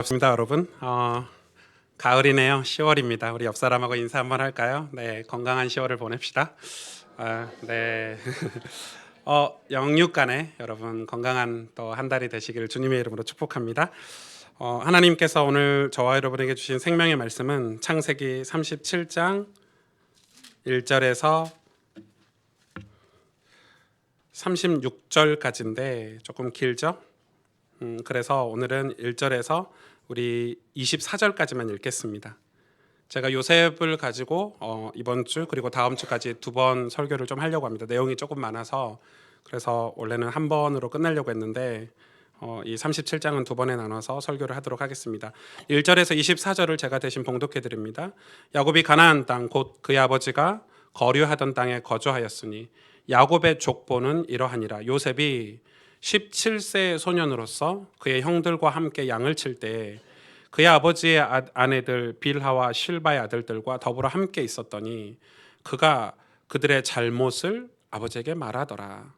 반갑습니다, 여러분. 가을이네요. 10월입니다. 우리 옆 사람하고 인사 한번 할까요? 네, 건강한 10월을 보냅시다. 네. 영육간에 여러분 건강한 또 한 달이 되시기를 주님의 이름으로 축복합니다. 하나님께서 오늘 저와 여러분에게 주신 생명의 말씀은 창세기 37장 1절에서 36절까지인데 조금 길죠? 그래서 오늘은 1절에서 우리 24절까지만 읽겠습니다. 제가 요셉을 가지고 이번 주 그리고 다음 주까지 두 번 설교를 좀 하려고 합니다. 내용이 조금 많아서 그래서 원래는 한 번으로 끝내려고 했는데 이 37장은 두 번에 나눠서 설교를 하도록 하겠습니다. 1절에서 24절을 제가 대신 봉독해 드립니다. 야곱이 가나안 땅 곧 그의 아버지가 거류하던 땅에 거주하였으니 야곱의 족보는 이러하니라. 요셉이 17세 소년으로서 그의 형들과 함께 양을 칠 때 그의 아버지의 아내들 빌하와 실바의 아들들과 더불어 함께 있었더니 그가 그들의 잘못을 아버지에게 말하더라.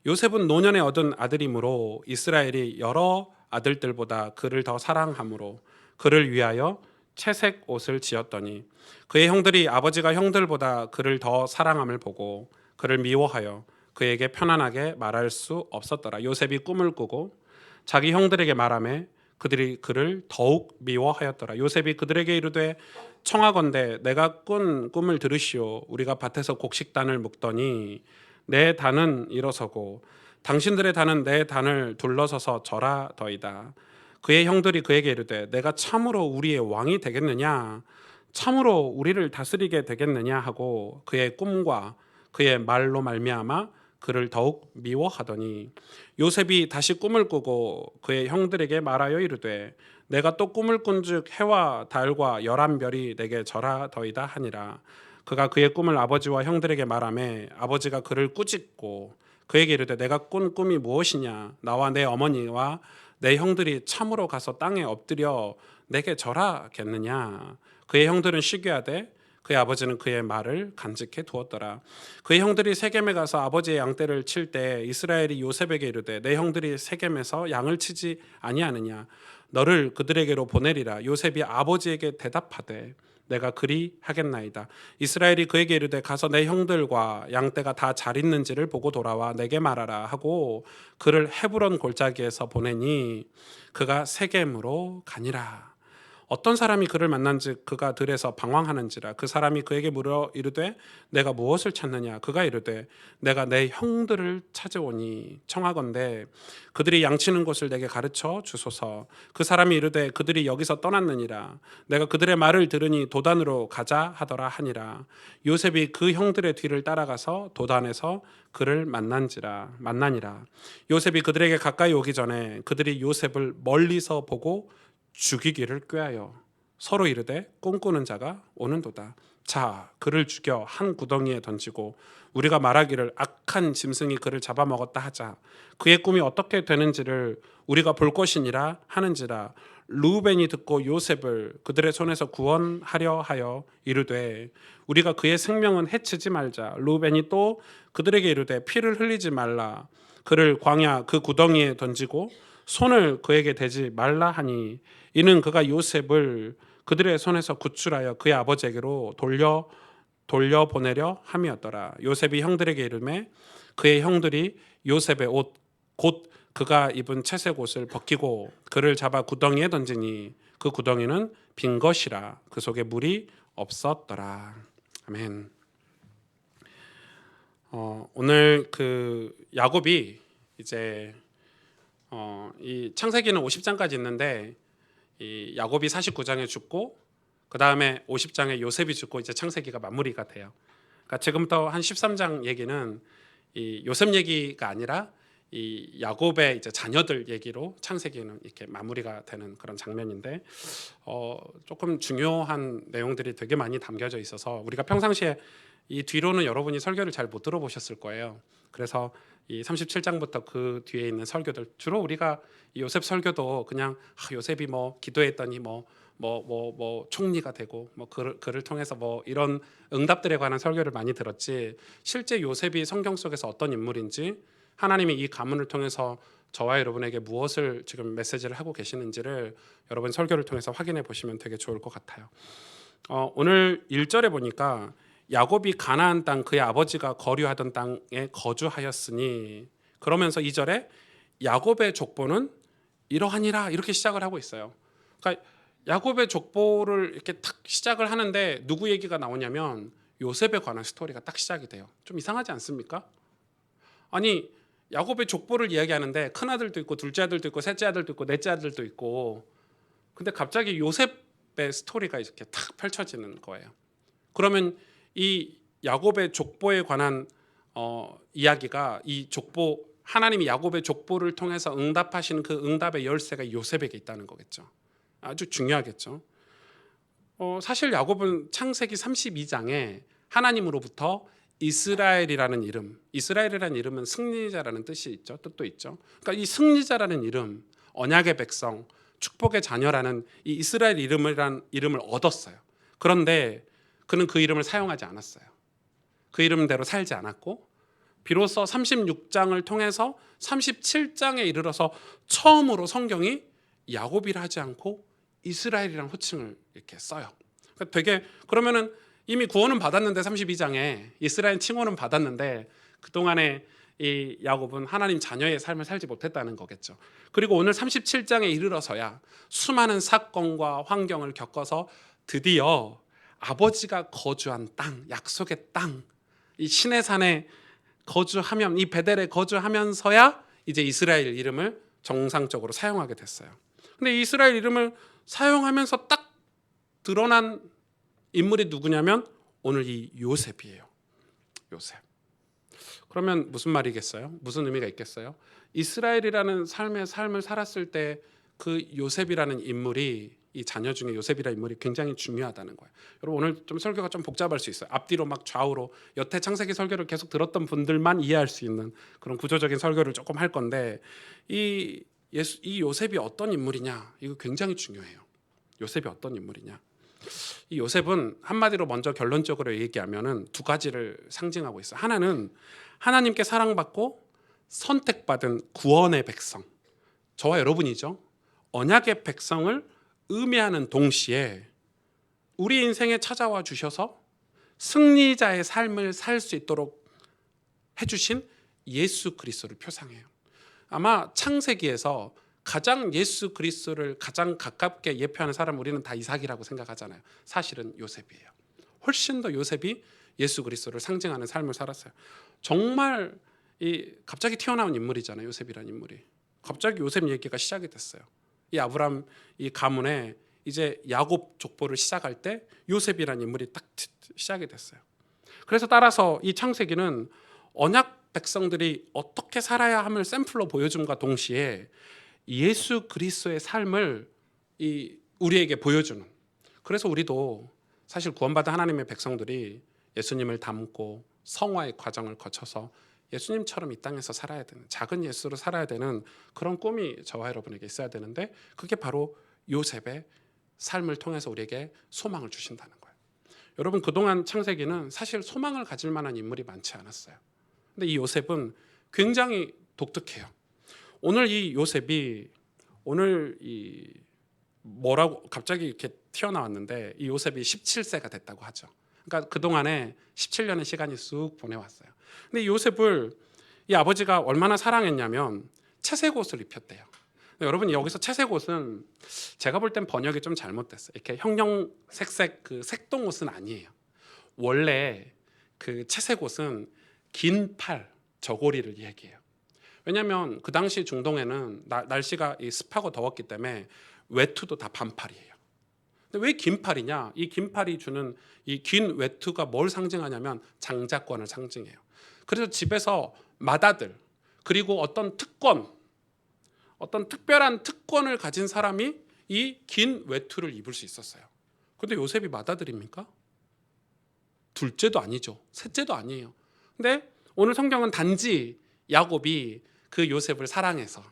요셉은 노년에 얻은 아들이므로 이스라엘이 여러 아들들보다 그를 더 사랑하므로 그를 위하여 채색 옷을 지었더니 그의 형들이 아버지가 형들보다 그를 더 사랑함을 보고 그를 미워하여 그에게 편안하게 말할 수 없었더라. 요셉이 꿈을 꾸고 자기 형들에게 말하매 그들이 그를 더욱 미워하였더라. 요셉이 그들에게 이르되 청하건대 내가 꾼 꿈을 들으시오. 우리가 밭에서 곡식단을 묶더니 내 단은 일어서고 당신들의 단은 내 단을 둘러서서 절하더이다. 그의 형들이 그에게 이르되 내가 참으로 우리의 왕이 되겠느냐? 참으로 우리를 다스리게 되겠느냐? 하고 그의 꿈과 그의 말로 말미암아 그를 더욱 미워하더니 요셉이 다시 꿈을 꾸고 그의 형들에게 말하여 이르되 내가 또 꿈을 꾼즉 해와 달과 11별이 내게 절하더이다 하니라. 그가 그의 꿈을 아버지와 형들에게 말하매 아버지가 그를 꾸짖고 그에게 이르되 내가 꾼 꿈이 무엇이냐? 나와 내 어머니와 내 형들이 참으로 가서 땅에 엎드려 내게 절하겠느냐? 그의 형들은 시기하되 그의 아버지는 그의 말을 간직해 두었더라. 그의 형들이 세겜에 가서 아버지의 양떼를 칠 때 이스라엘이 요셉에게 이르되 내 형들이 세겜에서 양을 치지 아니하느냐? 너를 그들에게로 보내리라. 요셉이 아버지에게 대답하되 내가 그리 하겠나이다. 이스라엘이 그에게 이르되 가서 내 형들과 양떼가 다 잘 있는지를 보고 돌아와 내게 말하라 하고 그를 헤브론 골짜기에서 보내니 그가 세겜으로 가니라. 어떤 사람이 그를 만난즉 그가 들에서 방황하는지라. 그 사람이 그에게 물어 이르되 내가 무엇을 찾느냐? 그가 이르되 내가 내 형들을 찾아오니 청하건대 그들이 양치는 곳을 내게 가르쳐 주소서. 그 사람이 이르되 그들이 여기서 떠났느니라. 내가 그들의 말을 들으니 도단으로 가자 하더라 하니라. 요셉이 그 형들의 뒤를 따라가서 도단에서 그를 만나니라. 요셉이 그들에게 가까이 오기 전에 그들이 요셉을 멀리서 보고 죽이기를 꾀하여 서로 이르되 꿈꾸는 자가 오는도다. 자, 그를 죽여 한 구덩이에 던지고 우리가 말하기를 악한 짐승이 그를 잡아먹었다 하자. 그의 꿈이 어떻게 되는지를 우리가 볼 것이니라 하는지라. 루벤이 듣고 요셉을 그들의 손에서 구원하려 하여 이르되 우리가 그의 생명은 해치지 말자. 루벤이 또 그들에게 이르되 피를 흘리지 말라. 그를 광야 그 구덩이에 던지고 손을 그에게 대지 말라 하니 이는 그가 요셉을 그들의 손에서 구출하여 그의 아버지에게로 돌려보내려 함이었더라. 요셉이 형들에게 이르매 그의 형들이 요셉의 옷 곧 그가 입은 채색 옷을 벗기고 그를 잡아 구덩이에 던지니 그 구덩이는 빈 것이라. 그 속에 물이 없었더라. 아멘. 오늘 그 야곱이 이제 이 창세기는 50장까지 있는데 이 야곱이 49장에 죽고 그 다음에 50장에 요셉이 죽고 이제 창세기가 마무리가 돼요. 그러니까 지금부터 한 13장 얘기는 이 요셉 얘기가 아니라 이 야곱의 이제 자녀들 얘기로 창세기는 이렇게 마무리가 되는 그런 장면인데 조금 중요한 내용들이 되게 많이 담겨져 있어서 우리가 평상시에 이 뒤로는 여러분이 설교를 잘 못 들어보셨을 거예요. 그래서 이 37장부터 그 뒤에 있는 설교들 주로 우리가 이 요셉 설교도 그냥 요셉이 뭐 기도했더니 뭐 총리가 되고 뭐 그를 통해서 뭐 이런 응답들에 관한 설교를 많이 들었지 실제 요셉이 성경 속에서 어떤 인물인지 하나님이 이 가문을 통해서 저와 여러분에게 무엇을 지금 메시지를 하고 계시는지를 여러분 설교를 통해서 확인해 보시면 되게 좋을 것 같아요. 오늘 1절에 보니까 야곱이 가나안 땅 그의 아버지가 거류하던 땅에 거주하였으니, 그러면서 2절에 야곱의 족보는 이러하니라 이렇게 시작을 하고 있어요. 그러니까 야곱의 족보를 이렇게 탁 시작을 하는데 누구 얘기가 나오냐면 요셉에 관한 스토리가 딱 시작이 돼요. 좀 이상하지 않습니까? 아니, 야곱의 족보를 이야기하는데 큰 아들도 있고 둘째 아들도 있고 셋째 아들도 있고 넷째 아들도 있고, 근데 갑자기 요셉의 스토리가 이렇게 탁 펼쳐지는 거예요. 그러면 이 야곱의 족보에 관한 이야기가, 이 족보, 하나님이 야곱의 족보를 통해서 응답하시는 그 응답의 열쇠가 요셉에게 있다는 거겠죠. 아주 중요하겠죠. 사실 야곱은 창세기 32장에 하나님으로부터 이스라엘이라는 이름, 이스라엘이라는 이름은 승리자라는 뜻이 있죠. 뜻도 있죠. 그러니까 이 승리자라는 이름, 언약의 백성, 축복의 자녀라는 이 이스라엘 이름을 얻었어요. 그런데 그는 그 이름을 사용하지 않았어요. 그 이름대로 살지 않았고, 비로소 36장을 통해서 37장에 이르러서 처음으로 성경이 야곱이라 하지 않고 이스라엘이라는 호칭을 이렇게 써요. 그러니까 되게, 그러면은 이미 구원은 받았는데 32장에 이스라엘 칭호는 받았는데 그동안에 이 야곱은 하나님 자녀의 삶을 살지 못했다는 거겠죠. 그리고 오늘 37장에 이르러서야 수많은 사건과 환경을 겪어서 드디어 아버지가 거주한 땅, 약속의 땅, 이 시내산에 거주하면, 이 베델에 거주하면서야 이제 이스라엘 이름을 정상적으로 사용하게 됐어요. 근데 이스라엘 이름을 사용하면서 딱 드러난 인물이 누구냐면 오늘 이 요셉이에요. 요셉. 그러면 무슨 말이겠어요? 무슨 의미가 있겠어요? 이스라엘이라는 삶을 살았을 때 그 요셉이라는 인물이, 이 자녀 중에 요셉이라는 인물이 굉장히 중요하다는 거예요. 여러분, 오늘 좀 설교가 좀 복잡할 수 있어요. 앞뒤로 막 좌우로 여태 창세기 설교를 계속 들었던 분들만 이해할 수 있는 그런 구조적인 설교를 조금 할 건데, 이 요셉이 어떤 인물이냐, 이거 굉장히 중요해요. 요셉이 어떤 인물이냐. 이 요셉은 한마디로 먼저 결론적으로 얘기하면은 두 가지를 상징하고 있어요. 하나는 하나님께 사랑받고 선택받은 구원의 백성, 저와 여러분이죠. 언약의 백성을 의미하는 동시에 우리 인생에 찾아와 주셔서 승리자의 삶을 살 수 있도록 해주신 예수 그리스도를 표상해요. 아마 창세기에서 가장 예수 그리스도를 가장 가깝게 예표하는 사람, 우리는 다 이삭이라고 생각하잖아요. 사실은 요셉이에요. 훨씬 더 요셉이 예수 그리스도를 상징하는 삶을 살았어요. 정말 갑자기 튀어나온 인물이잖아요. 요셉이라는 인물이. 갑자기 요셉 얘기가 시작이 됐어요. 이 아브람 이 가문에 이제 야곱 족보를 시작할 때 요셉이라는 인물이 딱 시작이 됐어요. 그래서 따라서 이 창세기는 언약 백성들이 어떻게 살아야 함을 샘플로 보여줌과 동시에 예수 그리스도의 삶을 우리에게 보여주는, 그래서 우리도 사실 구원받은 하나님의 백성들이 예수님을 닮고 성화의 과정을 거쳐서 예수님처럼 이 땅에서 살아야 되는, 작은 예수로 살아야 되는 그런 꿈이 저와 여러분에게 있어야 되는데, 그게 바로 요셉의 삶을 통해서 우리에게 소망을 주신다는 거예요. 여러분, 그동안 창세기는 사실 소망을 가질 만한 인물이 많지 않았어요. 근데 이 요셉은 굉장히 독특해요. 오늘 이 요셉이 오늘 뭐라고 갑자기 이렇게 튀어나왔는데, 이 요셉이 17세가 됐다고 하죠. 그러니까 그동안에 17년의 시간이 쑥 보내왔어요. 근데 이 요셉을 이 아버지가 얼마나 사랑했냐면 채색 옷을 입혔대요. 여러분, 여기서 채색 옷은 제가 볼 땐 번역이 좀 잘못됐어요. 이렇게 형형색색 그 색동 옷은 아니에요. 원래 그 채색 옷은 긴 팔, 저고리를 얘기해요. 왜냐하면 그 당시 중동에는 날씨가 습하고 더웠기 때문에 외투도 다 반팔이에요. 근데 왜 긴팔이냐? 이 긴팔이 주는 이 긴 외투가 뭘 상징하냐면 장자권을 상징해요. 그래서 집에서 맏아들, 그리고 어떤 특별한 특권을 가진 사람이 이 긴 외투를 입을 수 있었어요. 근데 요셉이 맏아들입니까? 둘째도 아니죠. 셋째도 아니에요. 근데 오늘 성경은 단지 야곱이 그 요셉을 사랑해서,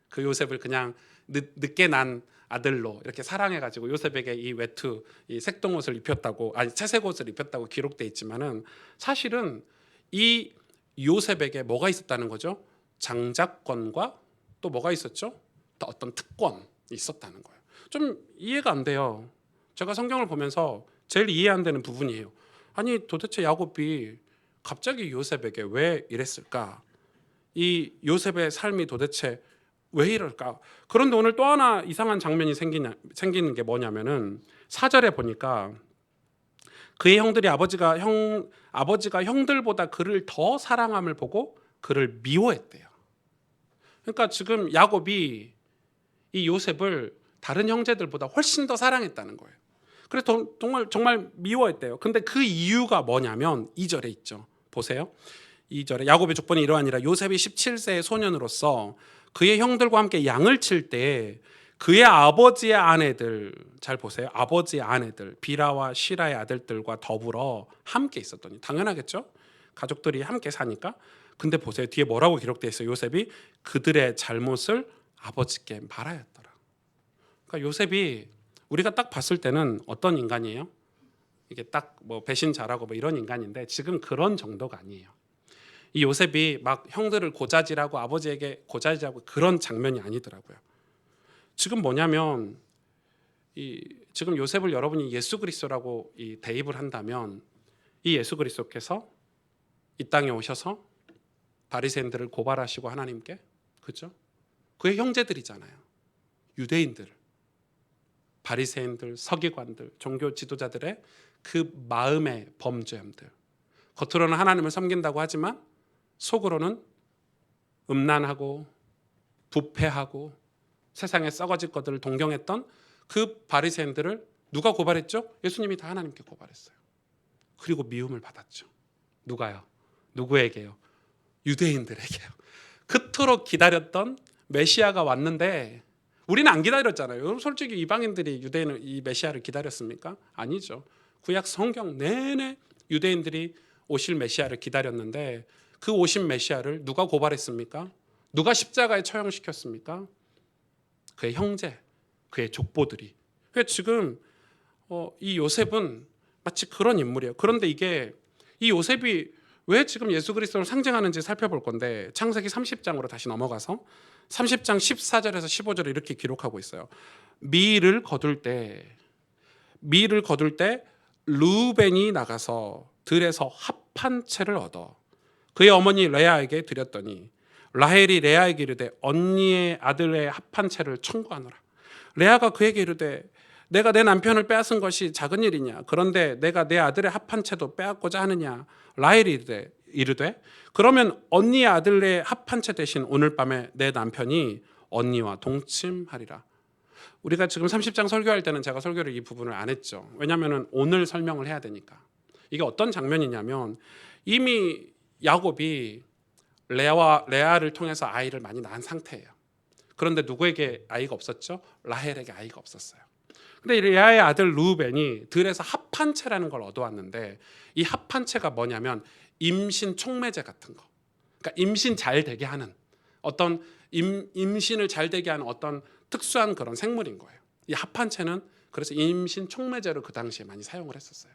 그 요셉을 그냥 늦게 난 아들로 이렇게 사랑해가지고 요셉에게 이 외투, 이 색동옷을 입혔다고, 아니 채색 옷을 입혔다고 기록돼 있지만은, 사실은 이 요셉에게 뭐가 있었다는 거죠? 장자권과 또 뭐가 있었죠? 또 어떤 특권이 있었다는 거예요. 좀 이해가 안 돼요. 제가 성경을 보면서 제일 이해 안 되는 부분이에요. 아니 도대체 야곱이 갑자기 요셉에게 왜 이랬을까? 이 요셉의 삶이 도대체 왜 이럴까? 그런데 오늘 또 하나 이상한 장면이 생기는 게 뭐냐면은 4절에 보니까 그의 형들이 아버지가 형들보다 그를 더 사랑함을 보고 그를 미워했대요. 그러니까 지금 야곱이 이 요셉을 다른 형제들보다 훨씬 더 사랑했다는 거예요. 그래서 정말 미워했대요. 근데 그 이유가 뭐냐면 2절에 있죠. 보세요. 2절에 야곱의 족본이 이러하니라. 요셉이 17세의 소년으로서 그의 형들과 함께 양을 칠 때 그의 아버지의 아내들, 잘 보세요. 아버지의 아내들 비라와 시라의 아들들과 더불어 함께 있었더니, 당연하겠죠. 가족들이 함께 사니까. 근데 보세요. 뒤에 뭐라고 기록되어 있어요. 요셉이 그들의 잘못을 아버지께 말하였더라. 그러니까 요셉이 우리가 딱 봤을 때는 어떤 인간이에요? 이게 딱 뭐 배신 잘하고 뭐 이런 인간인데 지금 그런 정도가 아니에요. 이 요셉이 막 형들을 고자질하고 아버지에게 고자질하고 그런 장면이 아니더라고요. 지금 뭐냐면 지금 요셉을 여러분이 예수 그리스도라고 대입을 한다면 이 예수 그리스도께서 이 땅에 오셔서 바리새인들을 고발하시고 하나님께, 그죠? 그의 형제들이잖아요. 유대인들, 바리새인들, 서기관들, 종교 지도자들의 그 마음의 범죄함들. 겉으로는 하나님을 섬긴다고 하지만 속으로는 음란하고 부패하고 세상에 썩어질 것들을 동경했던 그 바리새인들을 누가 고발했죠? 예수님이 다 하나님께 고발했어요. 그리고 미움을 받았죠. 누가요? 누구에게요? 유대인들에게요. 그토록 기다렸던 메시아가 왔는데 우리는 안 기다렸잖아요. 여러분 솔직히 이방인들이 유대인을 이 메시아를 기다렸습니까? 아니죠. 구약 성경 내내 유대인들이 오실 메시아를 기다렸는데 그 오신 메시아를 누가 고발했습니까? 누가 십자가에 처형시켰습니까? 그의 형제, 그의 족보들이. 그래서 지금 이 요셉은 마치 그런 인물이에요. 그런데 이게 이 요셉이 왜 지금 예수 그리스도를 상징하는지 살펴볼 건데 창세기 30장으로 다시 넘어가서 30장 14절에서 15절에 이렇게 기록하고 있어요. 밀을 거둘 때 르우벤이 나가서 들에서 합 한 채를 얻어 그의 어머니 레아에게 드렸더니 라헬이 레아에게 이르되 언니의 아들의 합한 채를 청구하노라. 레아가 그에게 이르되 내가 내 남편을 빼앗은 것이 작은 일이냐? 그런데 내가 내 아들의 합한 채도 빼앗고자 하느냐? 라헬이 이르되 그러면 언니의 아들의 합한 채 대신 오늘 밤에 내 남편이 언니와 동침하리라. 우리가 지금 30장 설교할 때는 제가 설교를 이 부분을 안 했죠. 왜냐하면 오늘 설명을 해야 되니까. 이게 어떤 장면이냐면 이미 야곱이 레아를 통해서 아이를 많이 낳은 상태예요. 그런데 누구에게 아이가 없었죠? 라헬에게 아이가 없었어요. 근데 레아의 아들 루벤이 들에서 합한 채라는 걸 얻어왔는데 이 합한 채가 뭐냐면 임신 촉매제 같은 거. 그러니까 임신 잘 되게 하는 어떤 임신을 잘 되게 하는 어떤 특수한 그런 생물인 거예요. 이 합한 채는 그래서 임신 촉매제로 그 당시에 많이 사용을 했었어요.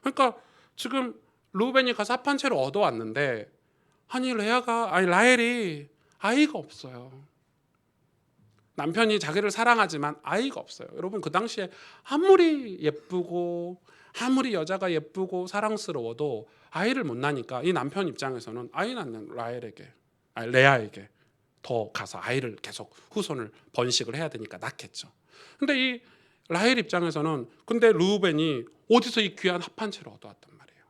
그러니까 지금 루벤이 가서 합한 채를 얻어왔는데 라헬이 아이가 없어요. 남편이 자기를 사랑하지만 아이가 없어요. 여러분 그 당시에 아무리 예쁘고 아무리 여자가 예쁘고 사랑스러워도 아이를 못 낳으니까 이 남편 입장에서는 아이 낳는 레아에게 더 가서 아이를 계속 후손을 번식을 해야 되니까 낳겠죠. 근데 이 라헬 입장에서는 근데 르우벤이 어디서 이 귀한 합한 채를 얻어왔단 말이에요.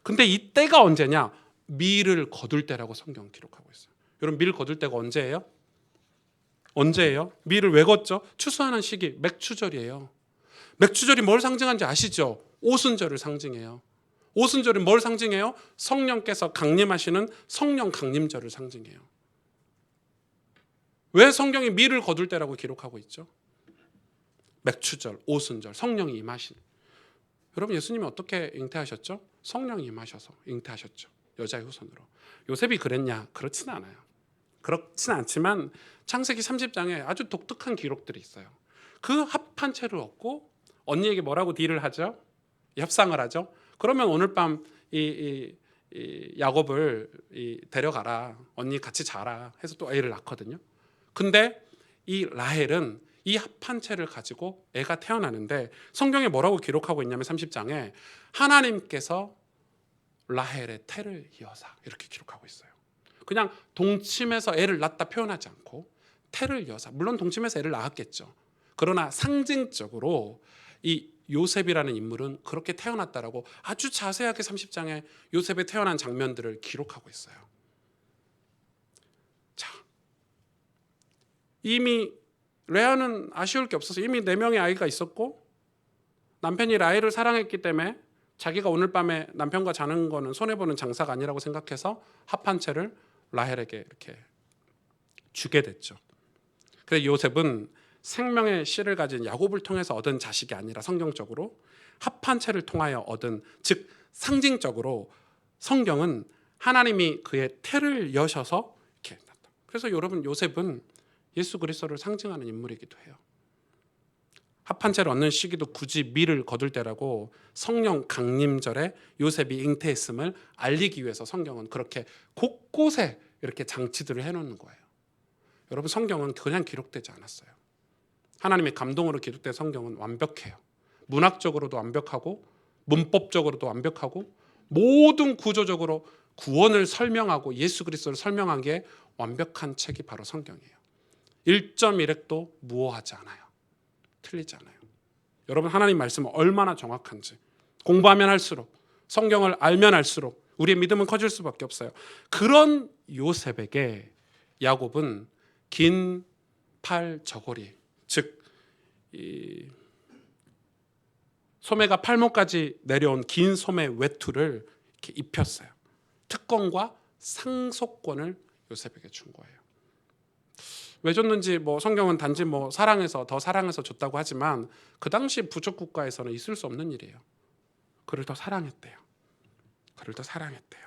근데 이 때가 언제냐? 밀을 거둘 때라고 성경 기록하고 있어요. 여러분 밀 거둘 때가 언제예요? 밀을 왜 걷죠? 추수하는 시기 맥추절이에요. 맥추절이 뭘 상징하는지 아시죠? 오순절을 상징해요. 오순절이 뭘 상징해요? 성령께서 강림하시는 성령 강림절을 상징해요. 왜 성경이 밀을 거둘 때라고 기록하고 있죠? 맥추절, 오순절, 성령이 임하신. 여러분 예수님이 어떻게 잉태하셨죠? 성령이 임하셔서 잉태하셨죠. 여자의 후손으로. 요셉이 그랬냐? 그렇진 않아요. 그렇진 않지만 창세기 30장에 아주 독특한 기록들이 있어요. 그 합한 채를 얻고 언니에게 뭐라고 딜을 하죠? 협상을 하죠. 그러면 오늘 밤 이 야곱을 데려가라, 언니 같이 자라 해서 또 애를 낳거든요. 근데 이 라헬은 이 합한 채를 가지고 애가 태어나는데 성경에 뭐라고 기록하고 있냐면 30장에 하나님께서 라헬의 태를 이어사 이렇게 기록하고 있어요. 그냥 동침해서 애를 낳다 표현하지 않고 태를 이어사, 물론 동침해서 애를 낳았겠죠. 그러나 상징적으로 이 요셉이라는 인물은 그렇게 태어났다라고 아주 자세하게 30장에 요셉의 태어난 장면들을 기록하고 있어요. 자, 이미 레아는 아쉬울 게 없어서 이미 4명의 아이가 있었고 남편이 라헬을 사랑했기 때문에 자기가 오늘 밤에 남편과 자는 거는 손해보는 장사가 아니라고 생각해서 합한 채를 라헬에게 이렇게 주게 됐죠. 그래서 요셉은 생명의 씨를 가진 야곱을 통해서 얻은 자식이 아니라 성경적으로 합한 채를 통하여 얻은, 즉 상징적으로 성경은 하나님이 그의 태를 여셔서 이렇게 났다. 그래서 여러분, 요셉은 예수 그리스도를 상징하는 인물이기도 해요. 합한 채를 얻는 시기도 굳이 밀을 거둘 때라고 성령 강림절에 요셉이 잉태했음을 알리기 위해서 성경은 그렇게 곳곳에 이렇게 장치들을 해놓는 거예요. 여러분, 성경은 그냥 기록되지 않았어요. 하나님의 감동으로 기록된 성경은 완벽해요. 문학적으로도 완벽하고 문법적으로도 완벽하고 모든 구조적으로 구원을 설명하고 예수 그리스도를 설명한 게 완벽한 책이 바로 성경이에요. 1.1획도 무오하지 않아요. 틀리지 않아요. 여러분, 하나님 말씀은 얼마나 정확한지 공부하면 할수록, 성경을 알면 알수록 우리의 믿음은 커질 수밖에 없어요. 그런 요셉에게 야곱은 긴 팔 저고리, 즉 이 소매가 팔목까지 내려온 긴 소매 외투를 이렇게 입혔어요. 특권과 상속권을 요셉에게 준 거예요. 왜 줬는지 성경은 단지 사랑해서, 더 사랑해서 줬다고 하지만 그 당시 부족 국가에서는 있을 수 없는 일이에요. 그를 더 사랑했대요. 그를 더 사랑했대요.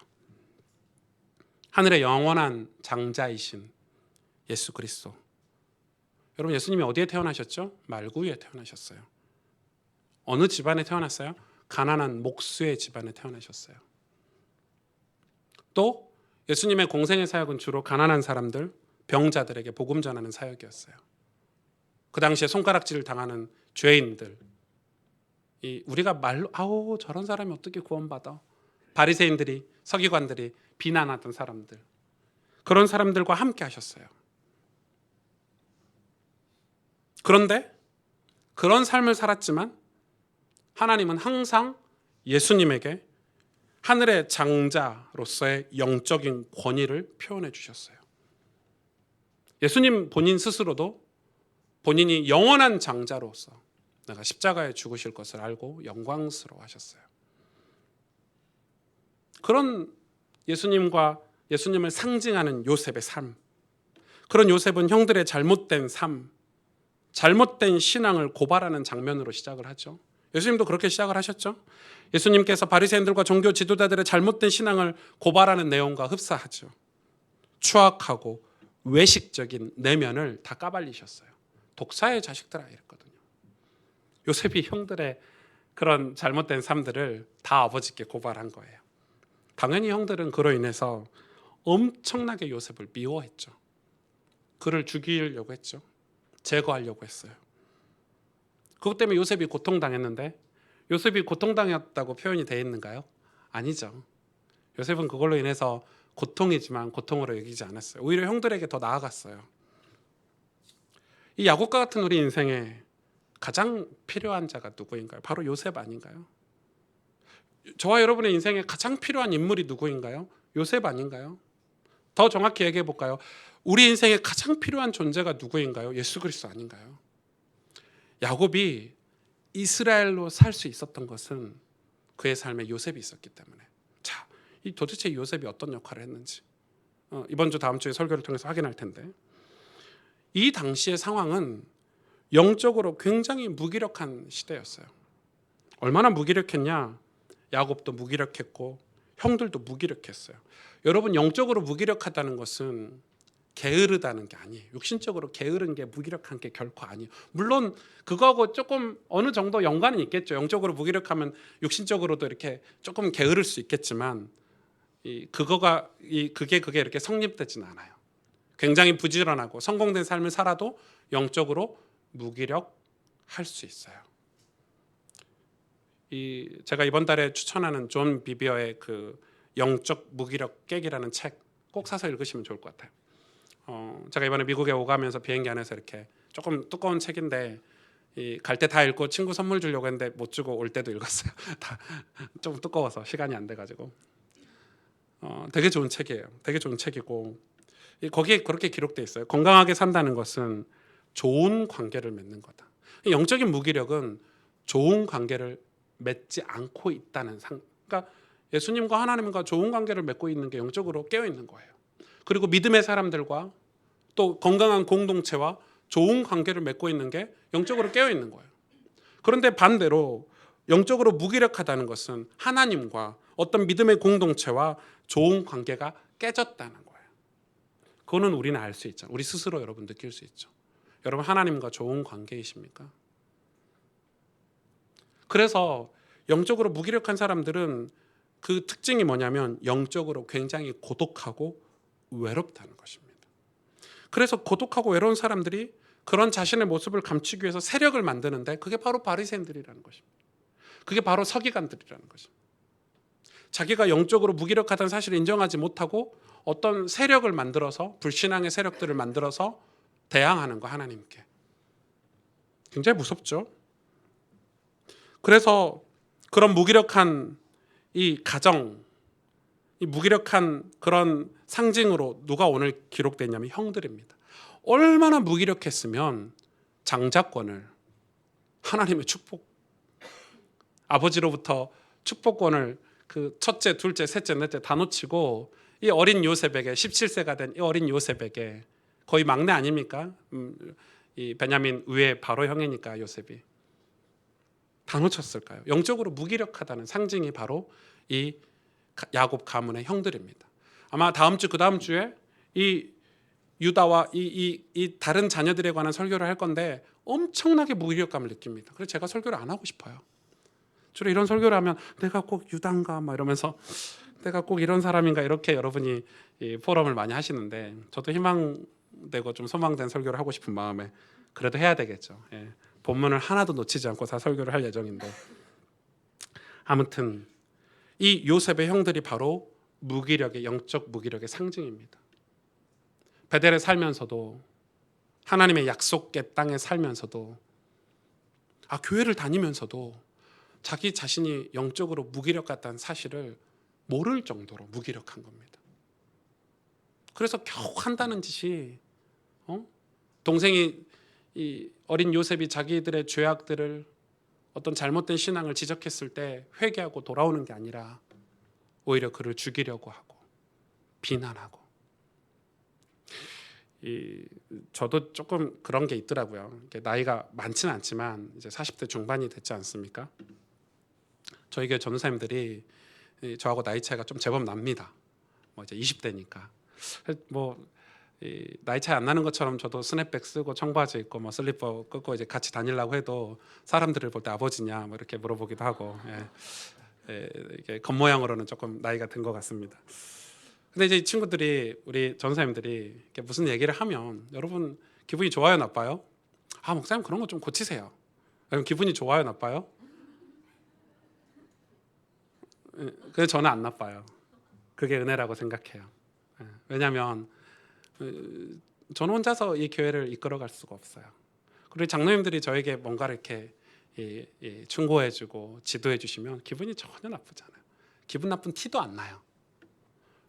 하늘의 영원한 장자이신 예수 그리스도. 여러분, 예수님이 어디에 태어나셨죠? 말구유에 태어나셨어요. 어느 집안에 태어났어요? 가난한 목수의 집안에 태어나셨어요. 또 예수님의 공생의 사역은 주로 가난한 사람들, 병자들에게 복음 전하는 사역이었어요. 그 당시에 손가락질을 당하는 죄인들, 우리가 말로 아우 저런 사람이 어떻게 구원받아? 바리새인들이, 서기관들이 비난하던 사람들, 그런 사람들과 함께 하셨어요. 그런데 그런 삶을 살았지만 하나님은 항상 예수님에게 하늘의 장자로서의 영적인 권위를 표현해 주셨어요. 예수님 본인 스스로도 본인이 영원한 장자로서 내가 십자가에 죽으실 것을 알고 영광스러워 하셨어요. 그런 예수님을 상징하는 요셉의 삶, 그런 요셉은 형들의 잘못된 삶, 잘못된 신앙을 고발하는 장면으로 시작을 하죠. 예수님도 그렇게 시작을 하셨죠. 예수님께서 바리새인들과 종교 지도자들의 잘못된 신앙을 고발하는 내용과 흡사하죠. 추악하고 외식적인 내면을 다 까발리셨어요. 독사의 자식들아 이랬거든요. 요셉이 형들의 그런 잘못된 삶들을 다 아버지께 고발한 거예요. 당연히 형들은 그로 인해서 엄청나게 요셉을 미워했죠. 그를 죽이려고 했죠. 제거하려고 했어요. 그것 때문에 요셉이 고통당했는데 요셉이 고통당했다고 표현이 되어 있는가요? 아니죠. 요셉은 그걸로 인해서 고통이지만 고통으로 여기지 않았어요. 오히려 형들에게 더 나아갔어요. 이 야곱과 같은 우리 인생에 가장 필요한 자가 누구인가요? 바로 요셉 아닌가요? 저와 여러분의 인생에 가장 필요한 인물이 누구인가요? 요셉 아닌가요? 더 정확히 얘기해 볼까요? 우리 인생에 가장 필요한 존재가 누구인가요? 예수 그리스도 아닌가요? 야곱이 이스라엘로 살 수 있었던 것은 그의 삶에 요셉이 있었기 때문에. 자, 이 도대체 요셉이 어떤 역할을 했는지 이번 주 다음 주에 설교를 통해서 확인할 텐데, 이 당시의 상황은 영적으로 굉장히 무기력한 시대였어요. 얼마나 무기력했냐? 야곱도 무기력했고 형들도 무기력했어요. 여러분, 영적으로 무기력하다는 것은 게으르다는 게 아니에요. 육신적으로 게으른 게 무기력한 게 결코 아니에요. 물론 그거하고 조금 어느 정도 연관은 있겠죠. 영적으로 무기력하면 육신적으로도 이렇게 조금 게으를 수 있겠지만 그게 이렇게 성립되지는 않아요. 굉장히 부지런하고 성공된 삶을 살아도 영적으로 무기력할 수 있어요. 제가 이번 달에 추천하는 존 비비어의 그 영적 무기력 깨기라는 책 꼭 사서 읽으시면 좋을 것 같아요. 제가 이번에 미국에 오가면서 비행기 안에서 이렇게 조금 두꺼운 책인데 갈 때 다 읽고 친구 선물 주려고 했는데 못 주고 올 때도 읽었어요. 다 좀 두꺼워서 시간이 안 돼가지고 되게 좋은 책이에요. 되게 좋은 책이고 거기에 그렇게 기록돼 있어요. 건강하게 산다는 것은 좋은 관계를 맺는 거다. 영적인 무기력은 좋은 관계를 맺지 않고 있다는 그러니까 예수님과 하나님과 좋은 관계를 맺고 있는 게 영적으로 깨어 있는 거예요. 그리고 믿음의 사람들과 또 건강한 공동체와 좋은 관계를 맺고 있는 게 영적으로 깨어 있는 거예요. 그런데 반대로 영적으로 무기력하다는 것은 하나님과 어떤 믿음의 공동체와 좋은 관계가 깨졌다는 거예요. 그거는 우리는 알 수 있죠. 우리 스스로 여러분 느낄 수 있죠. 여러분 하나님과 좋은 관계이십니까? 그래서 영적으로 무기력한 사람들은 그 특징이 뭐냐면 영적으로 굉장히 고독하고 외롭다는 것입니다. 그래서 고독하고 외로운 사람들이 그런 자신의 모습을 감추기 위해서 세력을 만드는데 그게 바로 바리새인들이라는 것입니다. 그게 바로 서기관들이라는 것입니다. 자기가 영적으로 무기력하다는 사실을 인정하지 못하고 어떤 세력을 만들어서 불신앙의 세력들을 만들어서 대항하는 거 하나님께. 굉장히 무섭죠. 그래서 그런 무기력한 이 가정, 이 무기력한 그런 상징으로 누가 오늘 기록됐냐면 형들입니다. 얼마나 무기력했으면 장자권을 하나님의 축복, 아버지로부터 축복권을 그 첫째, 둘째, 셋째, 넷째 다 놓치고 이 어린 요셉에게 17세가 된 이 어린 요셉에게 거의 막내 아닙니까? 이 베냐민 위에 바로 형이니까 요셉이 다 놓쳤을까요? 영적으로 무기력하다는 상징이 바로 이 야곱 가문의 형들입니다. 아마 다음 주 그 다음 주에 이 유다와 이 다른 자녀들에 관한 설교를 할 건데 엄청나게 무기력감을 느낍니다. 그래서 제가 설교를 안 하고 싶어요. 주로 이런 설교를 하면 내가 꼭 유다인가 막 이러면서 내가 꼭 이런 사람인가 이렇게 여러분이 이 포럼을 많이 하시는데 저도 희망되고 좀 소망된 설교를 하고 싶은 마음에 그래도 해야 되겠죠. 예. 본문을 하나도 놓치지 않고 다 설교를 할 예정인데 아무튼 이 요셉의 형들이 바로 무기력의 영적 무기력의 상징입니다. 베델에 살면서도 하나님의 약속의 땅에 살면서도 교회를 다니면서도 자기 자신이 영적으로 무기력하다는 사실을 모를 정도로 무기력한 겁니다. 그래서 겨우 한다는 짓이 동생이 이 어린 요셉이 자기들의 죄악들을 어떤 잘못된 신앙을 지적했을 때 회개하고 돌아오는 게 아니라 오히려 그를 죽이려고 하고 비난하고 저도 조금 그런 게 있더라고요. 나이가 많지는 않지만 이제 40대 중반이 됐지 않습니까? 저희 교회 전도사님들이 저하고 나이 차이가 좀 제법 납니다. 뭐 이제 20대니까 나이 차이 안 나는 것처럼 저도 스냅백 쓰고 청바지 입고 뭐 슬리퍼 끄고 이제 같이 다니려고 해도 사람들을 볼 때 아버지냐 뭐 이렇게 물어보기도 하고 이게 겉모양으로는 조금 나이가 든 것 같습니다. 근데 이제 이 친구들이 우리 전사님들이 무슨 얘기를 하면 여러분 기분이 좋아요 나빠요? 목사님 그런 거 좀 고치세요. 여러분 기분이 좋아요 나빠요? 그래서 저는 안 나빠요. 그게 은혜라고 생각해요. 왜냐하면 저는 혼자서 이 교회를 이끌어갈 수가 없어요. 그리고 장로님들이 저에게 뭔가를 이렇게 충고해주고 지도해주시면 기분이 전혀 나쁘지 않아요. 기분 나쁜 티도 안 나요.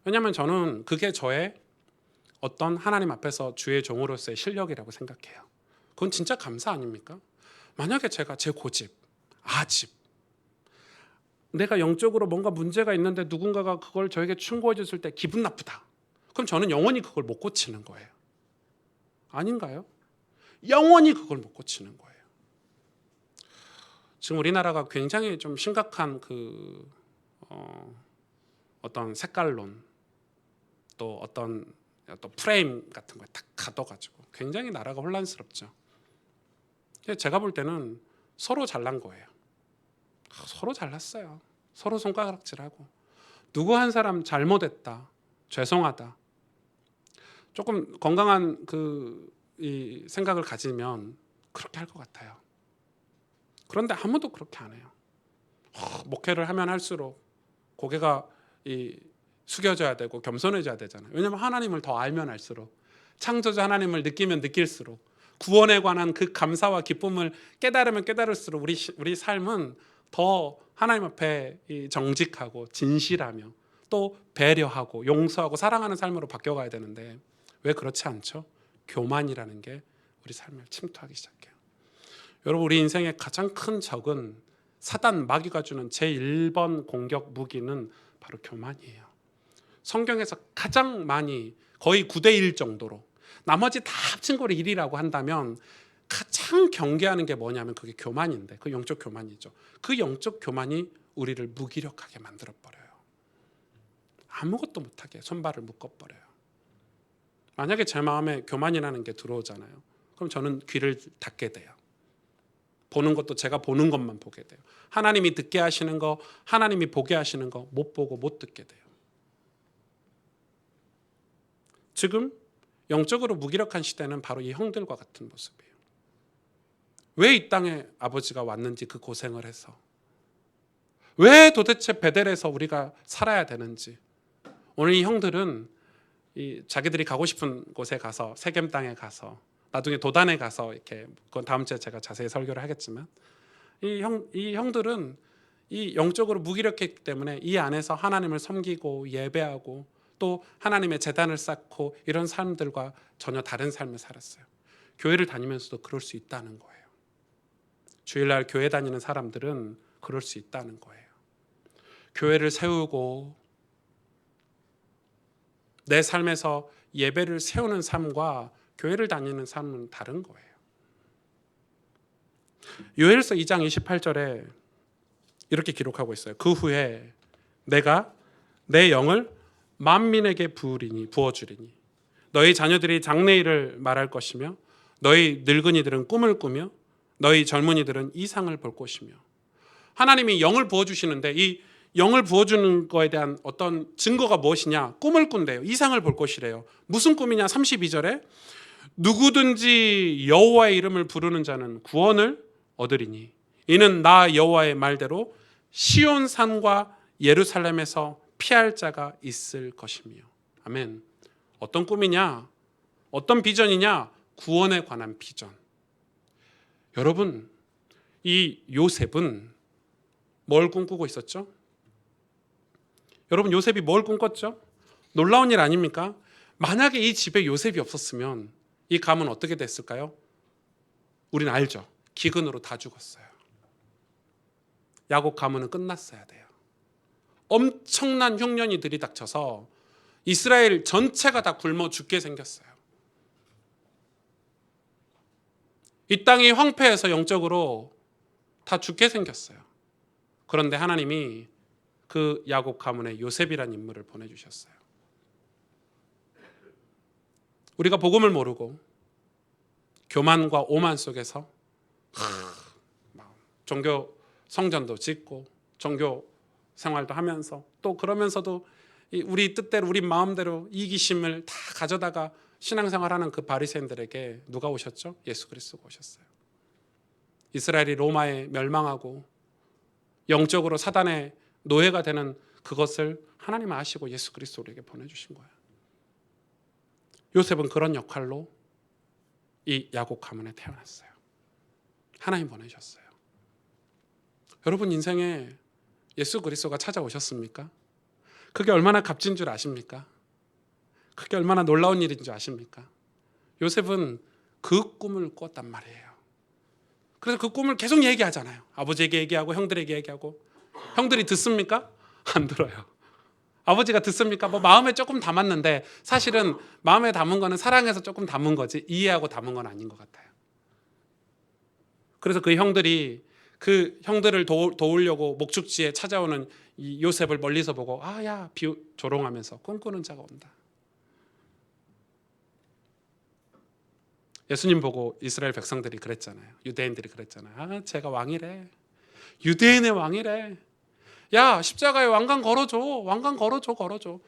왜냐하면 저는 그게 저의 어떤 하나님 앞에서 주의 종으로서의 실력이라고 생각해요. 그건 진짜 감사 아닙니까? 만약에 제가 제 고집, 아집, 내가 영적으로 뭔가 문제가 있는데 누군가가 그걸 저에게 충고해 줬을 때 기분 나쁘다. 그럼 저는 영원히 그걸 못 고치는 거예요. 아닌가요? 영원히 그걸 못 고치는 거예요. 지금 우리나라가 굉장히 좀 심각한 어떤 색깔론 또 어떤 프레임 같은 거에 딱 가둬가지고 굉장히 나라가 혼란스럽죠. 제가 볼 때는 서로 잘난 거예요. 서로 잘났어요. 서로 손가락질하고 누구 한 사람 잘못했다, 죄송하다, 조금 건강한 이 생각을 가지면 그렇게 할 것 같아요. 그런데 아무도 그렇게 안 해요. 목회를 하면 할수록 고개가 숙여져야 되고 겸손해져야 되잖아요. 왜냐하면 하나님을 더 알면 알수록, 창조주 하나님을 느끼면 느낄수록, 구원에 관한 그 감사와 기쁨을 깨달으면 깨달을수록 우리 삶은 더 하나님 앞에 정직하고 진실하며 또 배려하고 용서하고 사랑하는 삶으로 바뀌어가야 되는데 왜 그렇지 않죠? 교만이라는 게 우리 삶을 침투하기 시작해요. 여러분, 우리 인생의 가장 큰 적은 사단 마귀가 주는 제1번 공격 무기는 바로 교만이에요. 성경에서 가장 많이, 거의 9대1 정도로, 나머지 다 합친 거를 1이라고 한다면 가장 경계하는 게 뭐냐면 그게 교만인데, 그 영적 교만이죠. 그 영적 교만이 우리를 무기력하게 만들어버려요. 아무것도 못하게 손발을 묶어버려요. 만약에 제 마음에 교만이라는 게 들어오잖아요. 그럼 저는 귀를 닫게 돼요. 보는 것도 제가 보는 것만 보게 돼요. 하나님이 듣게 하시는 거, 하나님이 보게 하시는 거 못 보고 못 듣게 돼요. 지금 영적으로 무기력한 시대는 바로 이 형들과 같은 모습이에요. 왜 이 땅에 아버지가 왔는지, 그 고생을 해서, 왜 도대체 베델에서 우리가 살아야 되는지. 오늘 이 형들은 자기들이 가고 싶은 곳에 가서, 세겜 땅에 가서, 나중에 도단에 가서, 이렇게, 그건 다음 주에 제가 자세히 설교를 하겠지만, 이 형들은 이 영적으로 무기력했기 때문에 이 안에서 하나님을 섬기고 예배하고 또 하나님의 제단을 쌓고 이런 삶들과 전혀 다른 삶을 살았어요. 교회를 다니면서도 그럴 수 있다는 거예요. 주일날 교회 다니는 사람들은 그럴 수 있다는 거예요. 교회를 세우고 내 삶에서 예배를 세우는 삶과 교회를 다니는 삶은 다른 거예요. 요엘서 2장 28절에 이렇게 기록하고 있어요. 그 후에 내가 내 영을 만민에게 부어주리니 너희 자녀들이 장래일을 말할 것이며 너희 늙은이들은 꿈을 꾸며 너희 젊은이들은 이상을 볼 것이며. 하나님이 영을 부어주시는데 이 영을 부어주는 거에 대한 어떤 증거가 무엇이냐? 꿈을 꾼대요. 이상을 볼 것이래요. 무슨 꿈이냐? 32절에 누구든지 여호와의 이름을 부르는 자는 구원을 얻으리니 이는 나 여호와의 말대로 시온 산과 예루살렘에서 피할 자가 있을 것이며. 아멘. 어떤 꿈이냐? 어떤 비전이냐? 구원에 관한 비전. 여러분, 이 요셉은 뭘 꿈꾸고 있었죠? 여러분, 요셉이 뭘 꿈꿨죠? 놀라운 일 아닙니까? 만약에 이 집에 요셉이 없었으면 이 가문 어떻게 됐을까요? 우리는 알죠. 기근으로 다 죽었어요. 야곱 가문은 끝났어야 돼요. 엄청난 흉년이 들이닥쳐서 이스라엘 전체가 다 굶어 죽게 생겼어요. 이 땅이 황폐해서 영적으로 다 죽게 생겼어요. 그런데 하나님이 그 야곱 가문에 요셉이라는 인물을 보내주셨어요. 우리가 복음을 모르고 교만과 오만 속에서 종교 성전도 짓고 종교 생활도 하면서 또 그러면서도 우리 뜻대로 우리 마음대로 이기심을 다 가져다가 신앙생활하는 그 바리새인들에게 누가 오셨죠? 예수 그리스도가 오셨어요. 이스라엘이 로마에 멸망하고 영적으로 사단의 노예가 되는 그것을 하나님 아시고 예수 그리스도에게 보내주신 거예요. 요셉은 그런 역할로 이 야곱 가문에 태어났어요. 하나님 보내셨어요. 여러분 인생에 예수 그리스도가 찾아오셨습니까? 그게 얼마나 값진 줄 아십니까? 그게 얼마나 놀라운 일인 줄 아십니까? 요셉은 그 꿈을 꿨단 말이에요. 그래서 그 꿈을 계속 얘기하잖아요. 아버지에게 얘기하고 형들에게 얘기하고. 형들이 듣습니까? 안 들어요. 아버지가 듣습니까? 뭐 마음에 조금 담았는데 사실은 마음에 담은 거는 사랑해서 조금 담은 거지 이해하고 담은 건 아닌 것 같아요. 그래서 그 형들이 그 형들을 도우려고 목축지에 찾아오는 이 요셉을 멀리서 보고 아야 조롱하면서 꿈꾸는 자가 온다. 예수님 보고 이스라엘 백성들이 그랬잖아요. 유대인들이 그랬잖아요. 아, 제가 왕이래. 유대인의 왕이래. 야, 십자가에 왕관 걸어줘. 왕관 걸어줘.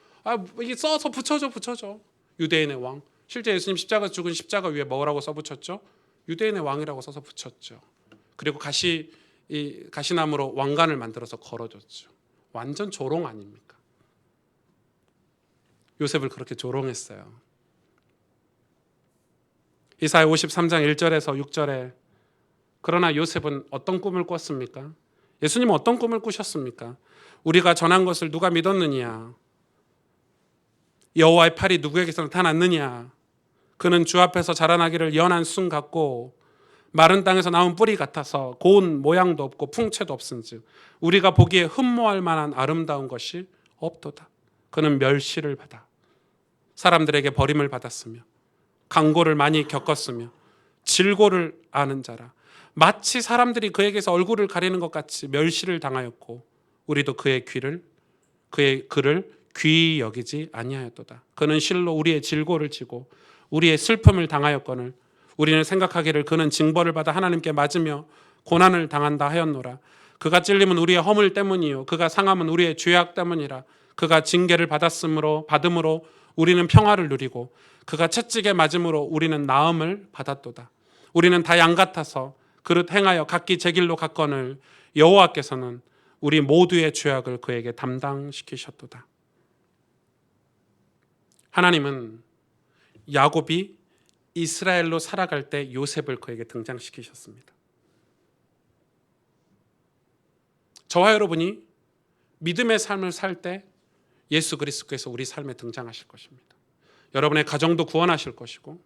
이게 써서 붙여줘. 유대인의 왕. 실제 예수님 십자가 죽은 십자가 위에 뭐라고 써붙였죠? 유대인의 왕이라고 써서 붙였죠. 그리고 가시나무로 왕관을 만들어서 걸어줬죠. 완전 조롱 아닙니까? 요셉을 그렇게 조롱했어요. 이사야 53장 1절에서 6절에 그러나 요셉은 어떤 꿈을 꿨습니까? 예수님은 어떤 꿈을 꾸셨습니까? 우리가 전한 것을 누가 믿었느냐? 여호와의 팔이 누구에게서 나타났느냐? 그는 주 앞에서 자라나기를 연한 순 같고 마른 땅에서 나온 뿌리 같아서 고운 모양도 없고 풍채도 없은즉 우리가 보기에 흠모할 만한 아름다운 것이 없도다. 그는 멸시를 받아 사람들에게 버림을 받았으며 강고를 많이 겪었으며 질고를 아는 자라. 마치 사람들이 그에게서 얼굴을 가리는 것 같이 멸시를 당하였고 우리도 그의 글을 귀히 여기지 아니하였도다. 그는 실로 우리의 질고를 지고 우리의 슬픔을 당하였거늘 우리는 생각하기를 그는 징벌을 받아 하나님께 맞으며 고난을 당한다 하였노라. 그가 찔림은 우리의 허물 때문이요 그가 상함은 우리의 죄악 때문이라. 그가 징계를 받음으로 우리는 평화를 누리고 그가 채찍에 맞음으로 우리는 나음을 받았도다. 우리는 다 양 같아서 그릇 행하여 각기 제 길로 갔거늘 여호와께서는 우리 모두의 죄악을 그에게 담당시키셨도다. 하나님은 야곱이 이스라엘로 살아갈 때 요셉을 그에게 등장시키셨습니다. 저와 여러분이 믿음의 삶을 살 때 예수 그리스도께서 우리 삶에 등장하실 것입니다. 여러분의 가정도 구원하실 것이고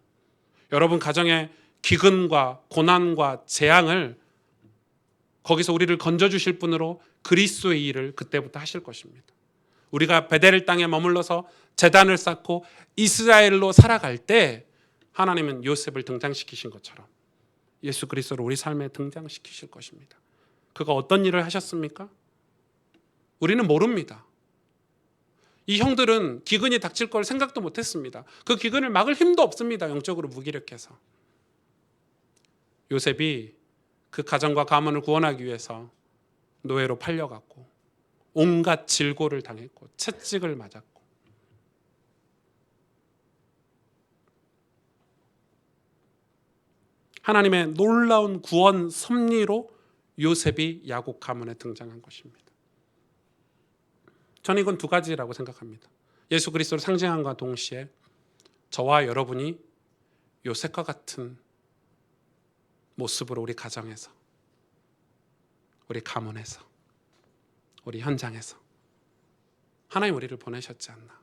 여러분 가정의 기근과 고난과 재앙을 거기서 우리를 건져주실 분으로 그리스도의 일을 그때부터 하실 것입니다. 우리가 베델 땅에 머물러서 제단을 쌓고 이스라엘로 살아갈 때 하나님은 요셉을 등장시키신 것처럼 예수 그리스도를 우리 삶에 등장시키실 것입니다. 그가 어떤 일을 하셨습니까? 우리는 모릅니다. 이 형들은 기근이 닥칠 걸 생각도 못했습니다. 그 기근을 막을 힘도 없습니다. 영적으로 무기력해서. 요셉이 그 가정과 가문을 구원하기 위해서 노예로 팔려갔고 온갖 질고를 당했고 채찍을 맞았고 하나님의 놀라운 구원 섭리로 요셉이 야곱 가문에 등장한 것입니다. 저는 이건 두 가지라고 생각합니다. 예수 그리스도를 상징함과 동시에 저와 여러분이 요셉과 같은 모습으로 우리 가정에서, 우리 가문에서, 우리 현장에서 하나님 우리를 보내셨지 않나.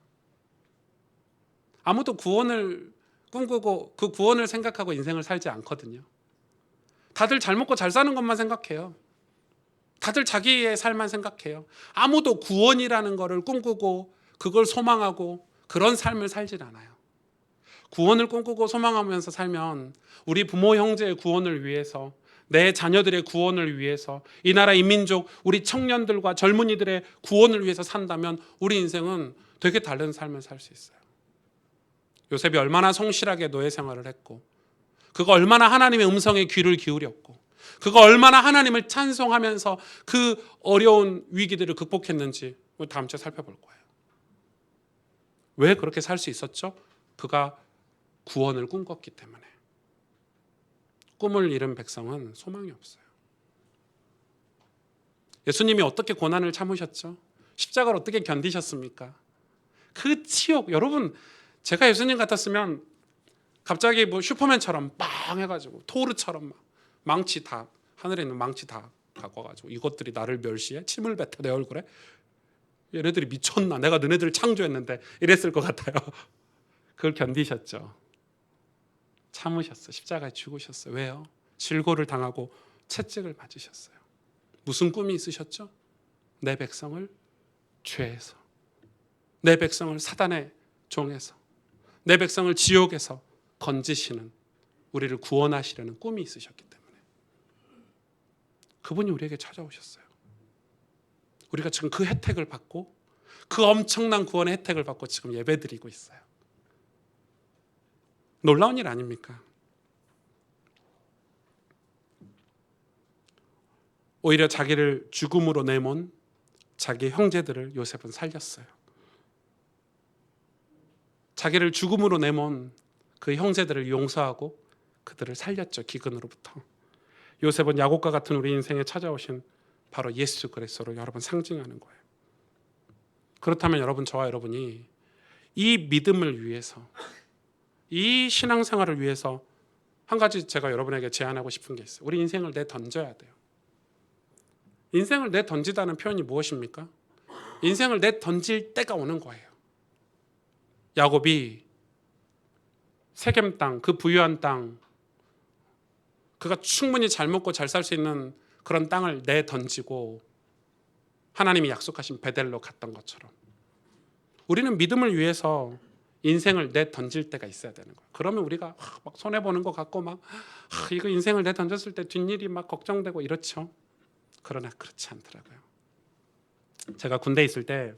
아무도 구원을 꿈꾸고 그 구원을 생각하고 인생을 살지 않거든요. 다들 잘 먹고 잘 사는 것만 생각해요. 다들 자기의 삶만 생각해요. 아무도 구원이라는 것을 꿈꾸고 그걸 소망하고 그런 삶을 살질 않아요. 구원을 꿈꾸고 소망하면서 살면 우리 부모 형제의 구원을 위해서, 내 자녀들의 구원을 위해서, 이 나라 이민족 우리 청년들과 젊은이들의 구원을 위해서 산다면 우리 인생은 되게 다른 삶을 살 수 있어요. 요셉이 얼마나 성실하게 노예 생활을 했고 그가 얼마나 하나님의 음성에 귀를 기울였고 그가 얼마나 하나님을 찬송하면서 그 어려운 위기들을 극복했는지 다음 주에 살펴볼 거예요. 왜 그렇게 살 수 있었죠? 그가 구원을 꿈꿨기 때문에. 꿈을 잃은 백성은 소망이 없어요. 예수님이 어떻게 고난을 참으셨죠? 십자가를 어떻게 견디셨습니까? 그 치욕, 여러분 제가 예수님 같았으면 갑자기 뭐 슈퍼맨처럼 빵 해가지고 토르처럼 막 망치 다, 하늘에 있는 망치 다 갖고 와가지고 이것들이 나를 멸시해? 침을 뱉어 내 얼굴에? 얘네들이 미쳤나? 내가 너네들을 창조했는데 이랬을 것 같아요. 그걸 견디셨죠. 참으셨어요. 십자가에 죽으셨어요. 왜요? 질고를 당하고 채찍을 맞으셨어요. 무슨 꿈이 있으셨죠? 내 백성을 죄에서, 내 백성을 사단의 종에서, 내 백성을 지옥에서 건지시는, 우리를 구원하시려는 꿈이 있으셨기 때문에 그분이 우리에게 찾아오셨어요. 우리가 지금 그 혜택을 받고 그 엄청난 구원의 혜택을 받고 지금 예배드리고 있어요. 놀라운 일 아닙니까? 오히려 자기를 죽음으로 내몬 자기 형제들을 요셉은 살렸어요. 자기를 죽음으로 내몬 그 형제들을 용서하고 그들을 살렸죠. 기근으로부터. 요셉은 야곱과 같은 우리 인생에 찾아오신 바로 예수 그리스도를 여러분 상징하는 거예요. 그렇다면 여러분, 저와 여러분이 이 믿음을 위해서, 이 신앙생활을 위해서 한 가지 제가 여러분에게 제안하고 싶은 게 있어요. 우리 인생을 내던져야 돼요. 인생을 내던지다는 표현이 무엇입니까? 인생을 내던질 때가 오는 거예요. 야곱이 세겜 땅, 그 부유한 땅, 그가 충분히 잘 먹고 잘 살 수 있는 그런 땅을 내던지고 하나님이 약속하신 베델로 갔던 것처럼 우리는 믿음을 위해서 인생을 내던질 때가 있어야 되는 거예요. 그러면 우리가 막 손해보는 것 같고 막 이거 인생을 내던졌을 때 뒷일이 막 걱정되고 이렇죠. 그러나 그렇지 않더라고요. 제가 군대에 있을 때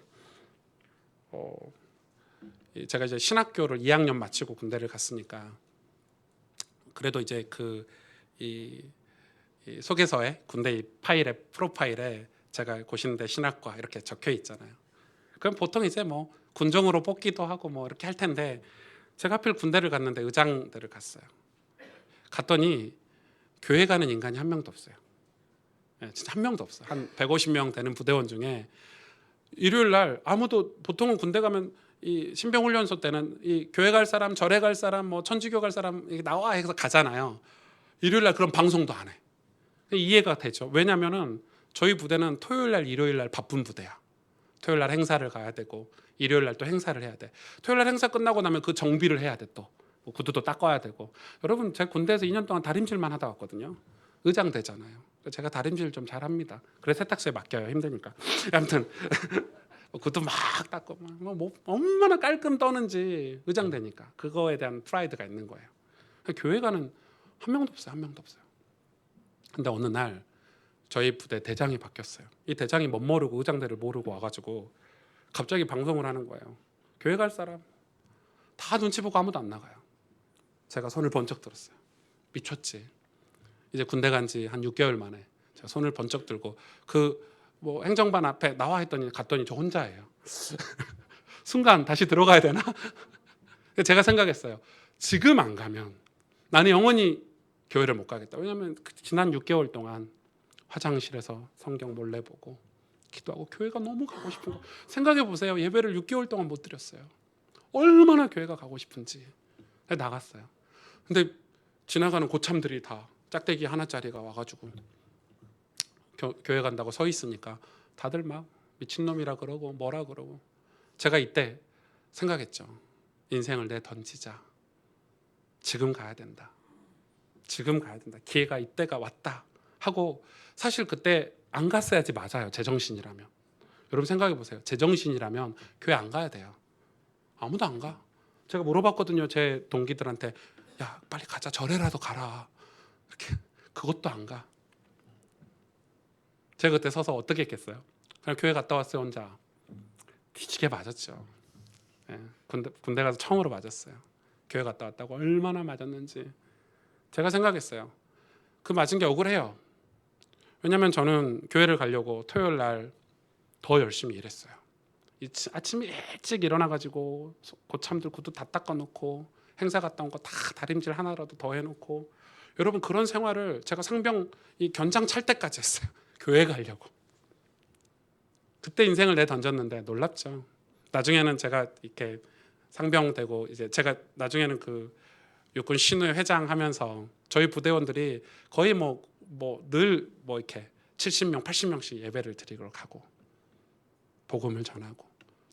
제가 이제 신학교를 2학년 마치고 군대를 갔으니까 그래도 이제 이 소개서에 군대 파일에 프로파일에 제가 고신대 신학과 이렇게 적혀 있잖아요. 그럼 보통 이제 뭐 군종으로 뽑기도 하고 뭐 이렇게 할 텐데 제가 하필 군대를 갔는데 의장대를 갔어요. 갔더니 교회 가는 인간이 한 명도 없어요. 진짜 한 명도 없어요. 한 150명 되는 부대원 중에 일요일 날 아무도, 보통은 군대 가면 이 신병훈련소 때는 이 교회 갈 사람, 절에 갈 사람, 뭐 천주교 갈 사람 나와 해서 가잖아요. 일요일 날 그런 방송도 안 해. 이해가 되죠. 왜냐면은 저희 부대는 토요일 날, 일요일 날 바쁜 부대야. 토요일 날 행사를 가야 되고 일요일 날 또 행사를 해야 돼. 토요일 날 행사 끝나고 나면 그 정비를 해야 돼. 또 구두도 닦아야 되고. 여러분, 제가 군대에서 2년 동안 다림질만 하다 왔거든요. 의장 되잖아요. 제가 다림질 좀 잘합니다. 그래서 세탁소에 맡겨요. 힘드니까. 아무튼 구두 막 닦고 뭐 얼마나 깔끔 떠는지 의장 되니까 그거에 대한 프라이드가 있는 거예요. 교회 가는 한 명도 없어요. 한 명도 없어요. 근데 어느 날 저희 부대 대장이 바뀌었어요. 이 대장이 못 모르고 의장대를 모르고 와가지고 갑자기 방송을 하는 거예요. 교회 갈 사람 다 눈치 보고 아무도 안 나가요. 제가 손을 번쩍 들었어요. 미쳤지. 이제 군대 간 지 한 6개월 만에 제가 손을 번쩍 들고 뭐 행정반 앞에 나와 했더니 갔더니 저 혼자예요. 순간 다시 들어가야 되나? 제가 생각했어요. 지금 안 가면 나는 영원히 교회를 못 가겠다. 왜냐하면 지난 6개월 동안 화장실에서 성경 몰래 보고 기도하고 교회가 너무 가고 싶은 거. 생각해 보세요. 예배를 6개월 동안 못 드렸어요. 얼마나 교회가 가고 싶은지. 나갔어요. 근데 지나가는 고참들이 다 짝대기 하나짜리가 와가지고 교회 간다고 서 있으니까 다들 막 미친놈이라 그러고 뭐라 그러고. 제가 이때 생각했죠. 인생을 내던지자. 지금 가야 된다. 지금 가야 된다. 기회가 이때가 왔다 하고. 사실 그때 안 갔어야지. 맞아요. 제정신이라면. 여러분 생각해 보세요. 제정신이라면 교회 안 가야 돼요. 아무도 안 가. 제가 물어봤거든요. 제 동기들한테. 야, 빨리 가자. 절에라도 가라. 이렇게. 그것도 안 가. 제가 그때 서서 어떻게 했겠어요? 그냥 교회 갔다 왔어요. 혼자. 뒤지게 맞았죠. 군대 가서 처음으로 맞았어요. 교회 갔다 왔다고 얼마나 맞았는지. 제가 생각했어요. 그 맞은 게 억울해요. 왜냐하면 저는 교회를 가려고 토요일 날 더 열심히 일했어요. 아침에 일찍 일어나가지고 고참들 구두 다 닦아놓고 행사 갔다 온 거 다 다림질 하나라도 더 해놓고. 여러분, 그런 생활을 제가 상병 견장 찰 때까지 했어요. 교회 가려고. 그때 인생을 내던졌는데 놀랍죠. 나중에는 제가 이렇게 상병 되고 이제 제가 나중에는 그 육군 신우회 회장 하면서 저희 부대원들이 거의 늘 이렇게 70명, 80명씩 예배를 드리러 가고 복음을 전하고,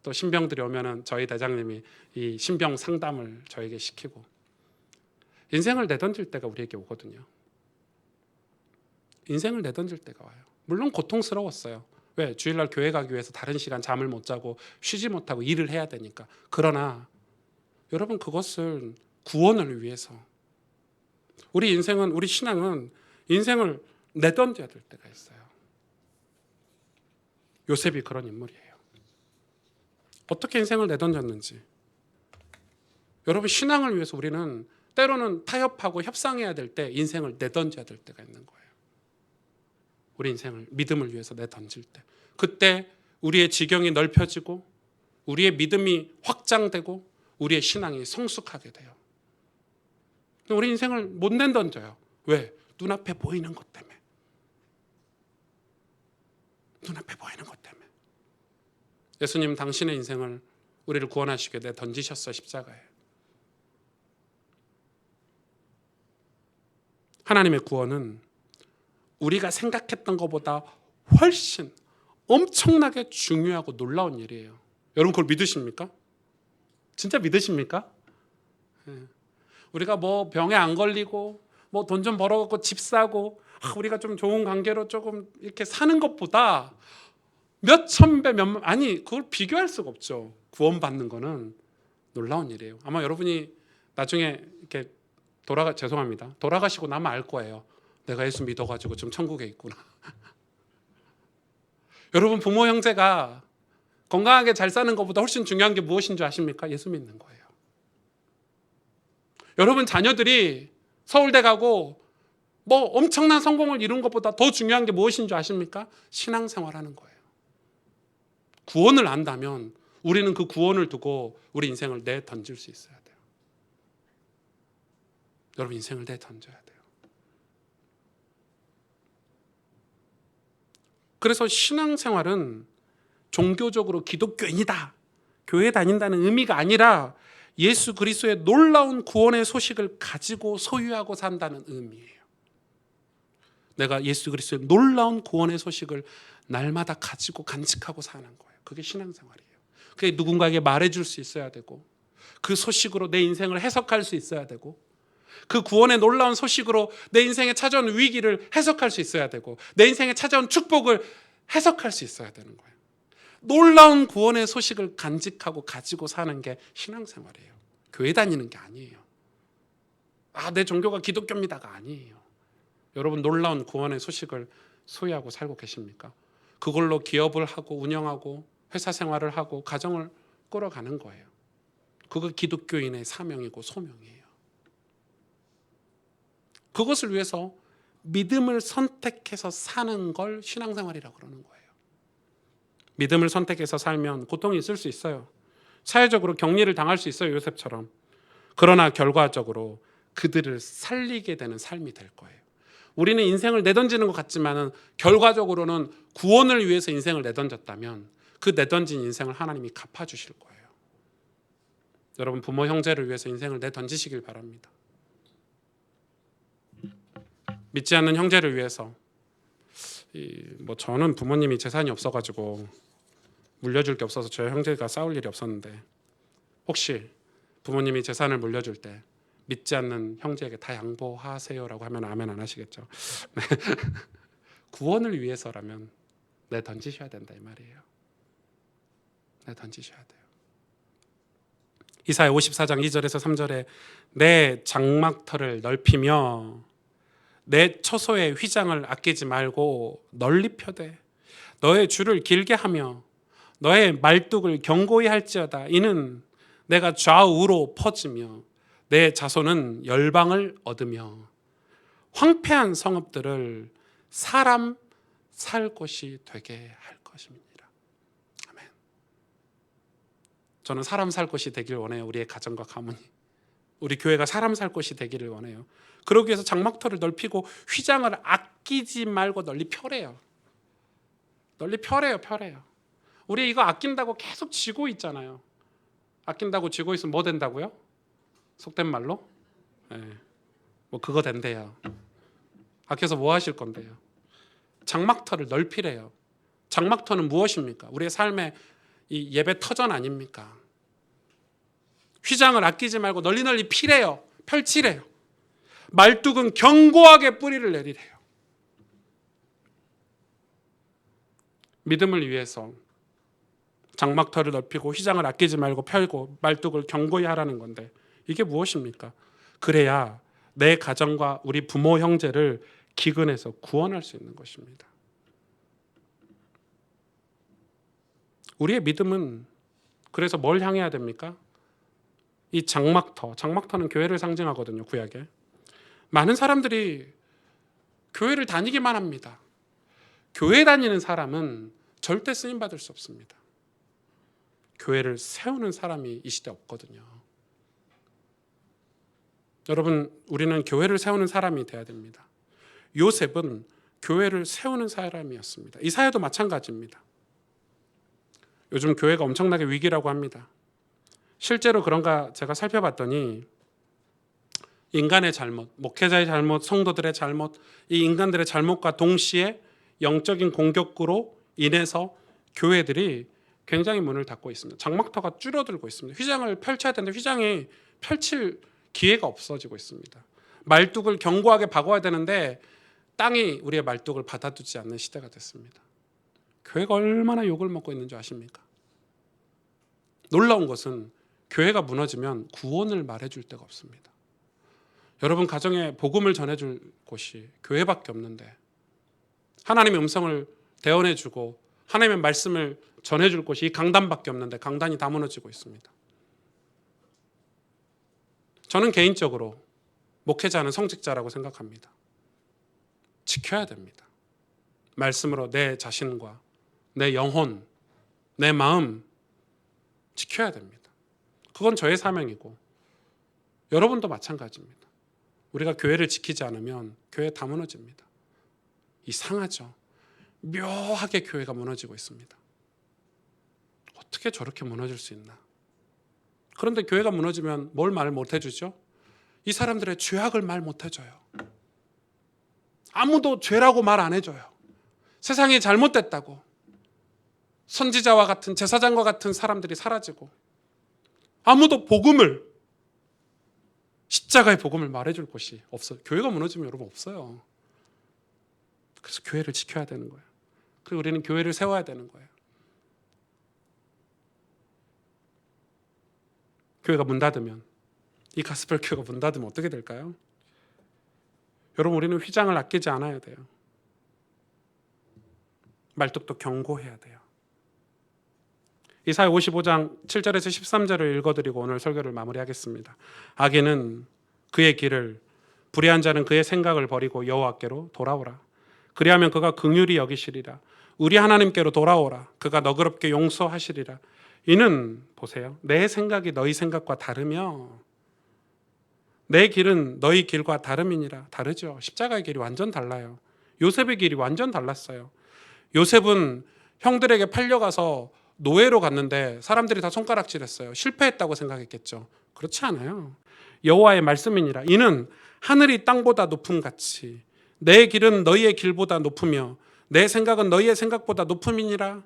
또 신병들이 오면은 저희 대장님이 이 신병 상담을 저에게 시키고. 인생을 내던질 때가 우리에게 오거든요. 인생을 내던질 때가 와요. 물론 고통스러웠어요. 왜? 주일날 교회 가기 위해서 다른 시간 잠을 못 자고 쉬지 못하고 일을 해야 되니까. 그러나 여러분, 그것은 구원을 위해서. 우리 인생은, 우리 신앙은 인생을 내던져야 될 때가 있어요. 요셉이 그런 인물이에요. 어떻게 인생을 내던졌는지. 여러분, 신앙을 위해서 우리는 때로는 타협하고 협상해야 될 때 인생을 내던져야 될 때가 있는 거예요. 우리 인생을, 믿음을 위해서 내던질 때. 그때 우리의 지경이 넓혀지고 우리의 믿음이 확장되고 우리의 신앙이 성숙하게 돼요. 우리 인생을 못 내던져요. 왜? 눈앞에 보이는 것 때문에. 눈앞에 보이는 것 때문에. 예수님 당신의 인생을 우리를 구원하시게 돼 던지셨어요. 십자가에. 하나님의 구원은 우리가 생각했던 것보다 훨씬 엄청나게 중요하고 놀라운 일이에요. 여러분 그걸 믿으십니까? 진짜 믿으십니까? 우리가 뭐 병에 안 걸리고 뭐 돈 좀 벌어갖고 집 사고 우리가 좀 좋은 관계로 조금 이렇게 사는 것보다 몇 천 배, 아니 그걸 비교할 수가 없죠. 구원받는 거는 놀라운 일이에요. 아마 여러분이 나중에 이렇게 죄송합니다. 돌아가시고 나면 알 거예요. 내가 예수 믿어가지고 지금 천국에 있구나. 여러분 부모 형제가 건강하게 잘 사는 것보다 훨씬 중요한 게 무엇인 줄 아십니까? 예수 믿는 거예요. 여러분 자녀들이 서울대 가고 뭐 엄청난 성공을 이룬 것보다 더 중요한 게 무엇인 줄 아십니까? 신앙생활하는 거예요. 구원을 안다면 우리는 그 구원을 두고 우리 인생을 내던질 수 있어야 돼요. 여러분 인생을 내던져야 돼요. 그래서 신앙생활은 종교적으로 기독교인이다, 교회 다닌다는 의미가 아니라 예수 그리스도의 놀라운 구원의 소식을 가지고 소유하고 산다는 의미예요. 내가 예수 그리스도의 놀라운 구원의 소식을 날마다 가지고 간직하고 사는 거예요. 그게 신앙생활이에요. 그게 누군가에게 말해줄 수 있어야 되고 그 소식으로 내 인생을 해석할 수 있어야 되고 그 구원의 놀라운 소식으로 내 인생에 찾아온 위기를 해석할 수 있어야 되고 내 인생에 찾아온 축복을 해석할 수 있어야 되는 거예요. 놀라운 구원의 소식을 간직하고 가지고 사는 게 신앙생활이에요. 교회 다니는 게 아니에요. 내 종교가 기독교입니다가 아니에요. 여러분 놀라운 구원의 소식을 소유하고 살고 계십니까? 그걸로 기업을 하고 운영하고 회사 생활을 하고 가정을 끌어가는 거예요. 그거 기독교인의 사명이고 소명이에요. 그것을 위해서 믿음을 선택해서 사는 걸 신앙생활이라고 그러는 거예요. 믿음을 선택해서 살면 고통이 있을 수 있어요. 사회적으로 격리를 당할 수 있어요. 요셉처럼. 그러나 결과적으로 그들을 살리게 되는 삶이 될 거예요. 우리는 인생을 내던지는 것 같지만 결과적으로는 구원을 위해서 인생을 내던졌다면 그 내던진 인생을 하나님이 갚아주실 거예요. 여러분 부모 형제를 위해서 인생을 내던지시길 바랍니다. 믿지 않는 형제를 위해서 저는 부모님이 재산이 없어가지고 물려줄 게 없어서 저희 형제가 싸울 일이 없었는데 혹시 부모님이 재산을 물려줄 때 믿지 않는 형제에게 다 양보하세요라고 하면 아멘 안 하시겠죠? 구원을 위해서라면 내던지셔야 된다 이 말이에요. 내던지셔야 돼요. 이사야 54장 2절에서 3절에 내 장막터를 넓히며 내 처소의 휘장을 아끼지 말고 널리 펴되 너의 줄을 길게 하며 너의 말뚝을 견고히 할지어다. 이는 내가 좌우로 퍼지며 내 자손은 열방을 얻으며 황폐한 성읍들을 사람 살 곳이 되게 할 것입니다. 아멘. 저는 사람 살 곳이 되길 원해요. 우리의 가정과 가문이. 우리 교회가 사람 살 곳이 되기를 원해요. 그러기 위해서 장막터를 넓히고 휘장을 아끼지 말고 널리 펴래요. 널리 펴래요. 우리 이거 아낀다고 계속 쥐고 있잖아요. 아낀다고 쥐고 있으면 뭐 된다고요? 속된 말로? 뭐 그거 된대요. 아껴서 뭐 하실 건데요? 장막터를 넓히래요. 장막터는 무엇입니까? 우리의 삶의 이 예배 터전 아닙니까? 휘장을 아끼지 말고 널리 피래요. 펼치래요. 말뚝은 견고하게 뿌리를 내리래요. 믿음을 위해서 장막터를 넓히고 휘장을 아끼지 말고 펴고 말뚝을 견고히 하라는 건데 이게 무엇입니까? 그래야 내 가정과 우리 부모 형제를 기근에서 구원할 수 있는 것입니다. 우리의 믿음은 그래서 뭘 향해야 됩니까? 이 장막터는 교회를 상징하거든요. 구약에. 많은 사람들이 교회를 다니기만 합니다. 교회 다니는 사람은 절대 쓰임 받을 수 없습니다. 교회를 세우는 사람이 이 시대에 없거든요. 여러분, 우리는 교회를 세우는 사람이 돼야 됩니다. 요셉은 교회를 세우는 사람이었습니다. 이사야도 마찬가지입니다. 요즘 교회가 엄청나게 위기라고 합니다. 실제로 그런가 제가 살펴봤더니 인간의 잘못, 목회자의 잘못, 성도들의 잘못, 이 인간들의 잘못과 동시에 영적인 공격으로 인해서 교회들이 굉장히 문을 닫고 있습니다. 장막터가 줄어들고 있습니다. 휘장을 펼쳐야 되는데 휘장이 펼칠 기회가 없어지고 있습니다. 말뚝을 견고하게 박아야 되는데 땅이 우리의 말뚝을 받아두지 않는 시대가 됐습니다. 교회가 얼마나 욕을 먹고 있는 줄 아십니까? 놀라운 것은 교회가 무너지면 구원을 말해줄 데가 없습니다. 여러분 가정에 복음을 전해줄 곳이 교회밖에 없는데 하나님의 음성을 대언해주고 하나님의 말씀을 전해줄 곳이 이 강단밖에 없는데 강단이 다 무너지고 있습니다. 저는 개인적으로 목회자는 성직자라고 생각합니다. 지켜야 됩니다. 말씀으로 내 자신과 내 영혼, 내 마음 지켜야 됩니다. 그건 저의 사명이고 여러분도 마찬가지입니다. 우리가 교회를 지키지 않으면 교회 다 무너집니다. 이상하죠. 묘하게 교회가 무너지고 있습니다. 어떻게 저렇게 무너질 수 있나? 그런데 교회가 무너지면 뭘 말 못해주죠? 이 사람들의 죄악을 말 못해줘요. 아무도 죄라고 말 안 해줘요. 세상이 잘못됐다고. 선지자와 같은 제사장과 같은 사람들이 사라지고 아무도 복음을 십자가의 복음을 말해줄 곳이 없어요. 교회가 무너지면 여러분 없어요. 그래서 교회를 지켜야 되는 거예요. 그리고 우리는 교회를 세워야 되는 거예요. 교회가 문 닫으면 이 가스펠 교회가 문 닫으면 어떻게 될까요? 여러분 우리는 휘장을 아끼지 않아야 돼요. 말뚝도 견고해야 돼요. 이사야 55장 7절에서 13절을 읽어드리고 오늘 설교를 마무리하겠습니다. 악인은 그의 길을, 불의한 자는 그의 생각을 버리고 여호와께로 돌아오라. 그리하면 그가 긍휼히 여기시리라. 우리 하나님께로 돌아오라. 그가 너그럽게 용서하시리라. 이는 보세요. 내 생각이 너희 생각과 다르며 내 길은 너희 길과 다름이니라. 다르죠. 십자가의 길이 완전 달라요. 요셉의 길이 완전 달랐어요. 요셉은 형들에게 팔려가서 노예로 갔는데 사람들이 다 손가락질했어요. 실패했다고 생각했겠죠. 그렇지 않아요. 여호와의 말씀이니라. 이는 하늘이 땅보다 높음 같이 내 길은 너희의 길보다 높으며 내 생각은 너희의 생각보다 높음이니라.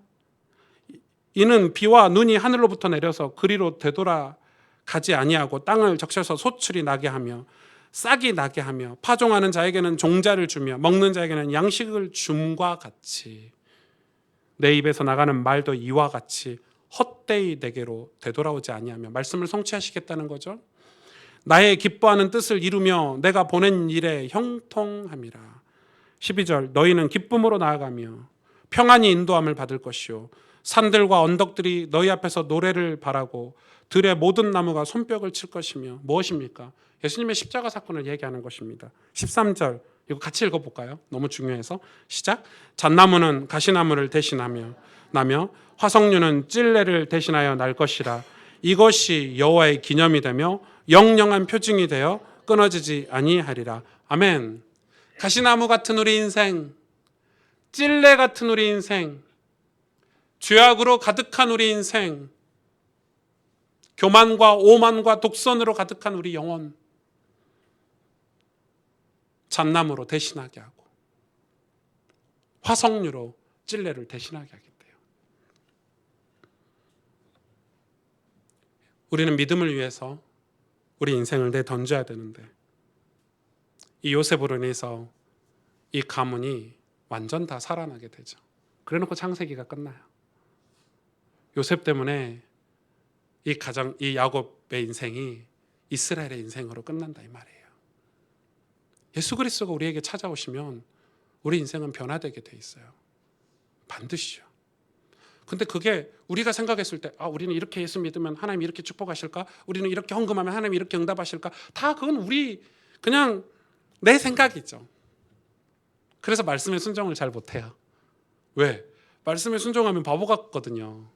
이는 비와 눈이 하늘로부터 내려서 그리로 되돌아 가지 아니하고 땅을 적셔서 소출이 나게 하며 싹이 나게 하며 파종하는 자에게는 종자를 주며 먹는 자에게는 양식을 줌과 같이 내 입에서 나가는 말도 이와 같이 헛되이 내게로 되돌아오지 아니하며 말씀을 성취하시겠다는 거죠. 나의 기뻐하는 뜻을 이루며 내가 보낸 일에 형통함이라. 12절 너희는 기쁨으로 나아가며 평안히 인도함을 받을 것이요 산들과 언덕들이 너희 앞에서 노래를 바라고 들의 모든 나무가 손뼉을 칠 것이며 무엇입니까? 예수님의 십자가 사건을 얘기하는 것입니다. 13절 이거 같이 읽어볼까요? 너무 중요해서 시작. 잣나무는 가시나무를 대신하며 나며 화석류는 찔레를 대신하여 날 것이라. 이것이 여호와의 기념이 되며 영영한 표징이 되어 끊어지지 아니하리라. 아멘. 가시나무 같은 우리 인생, 찔레 같은 우리 인생, 죄악으로 가득한 우리 인생, 교만과 오만과 독선으로 가득한 우리 영혼, 잣나무로 대신하게 하고 화석류로 찔레를 대신하게 하겠대요. 우리는 믿음을 위해서 우리 인생을 내던져야 되는데 이 요셉으로 인해서 이 가문이 완전 다 살아나게 되죠. 그래놓고 창세기가 끝나요. 요셉 때문에 이 야곱의 인생이 이스라엘의 인생으로 끝난다 이 말이에요. 예수 그리스도가 우리에게 찾아오시면 우리 인생은 변화되게 돼 있어요. 반드시요. 근데 그게 우리가 생각했을 때 우리는 이렇게 예수 믿으면 하나님 이렇게 축복하실까? 우리는 이렇게 헌금하면 하나님 이렇게 응답하실까? 다 그건 우리 그냥 내 생각이죠. 그래서 말씀에 순종을 잘 못해요. 왜? 말씀에 순종하면 바보 같거든요.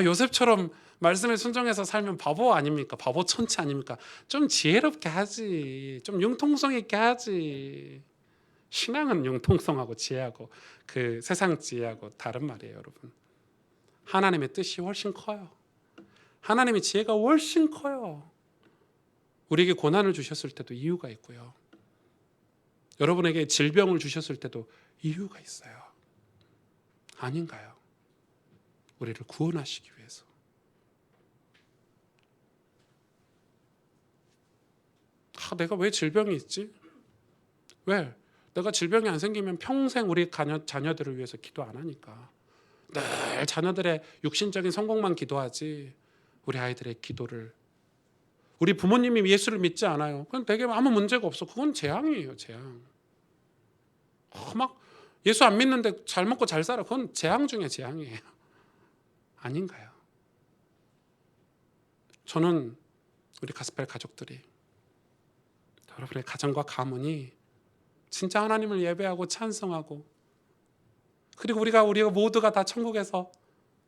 요셉처럼 말씀에 순종해서 살면 바보 아닙니까? 바보 천치 아닙니까? 좀 지혜롭게 하지, 좀 융통성 있게 하지. 신앙은 융통성하고 지혜하고 그 세상 지혜하고 다른 말이에요, 여러분. 하나님의 뜻이 훨씬 커요. 하나님의 지혜가 훨씬 커요. 우리에게 고난을 주셨을 때도 이유가 있고요. 여러분에게 질병을 주셨을 때도 이유가 있어요. 아닌가요? 우리를 구원하시기 위해서. 내가 왜 질병이 있지? 왜? 내가 질병이 안 생기면 평생 우리 자녀들을 위해서 기도 안 하니까. 늘 자녀들의 육신적인 성공만 기도하지 우리 아이들의 기도를. 우리 부모님이 예수를 믿지 않아요. 그건 되게 아무 문제가 없어. 그건 재앙이에요, 재앙. 막 예수 안 믿는데 잘 먹고 잘 살아. 그건 재앙 중에 재앙이에요. 아닌가요? 저는 우리 가스펠 가족들이, 여러분의 가정과 가문이 진짜 하나님을 예배하고 찬송하고, 그리고 우리가 모두가 다 천국에서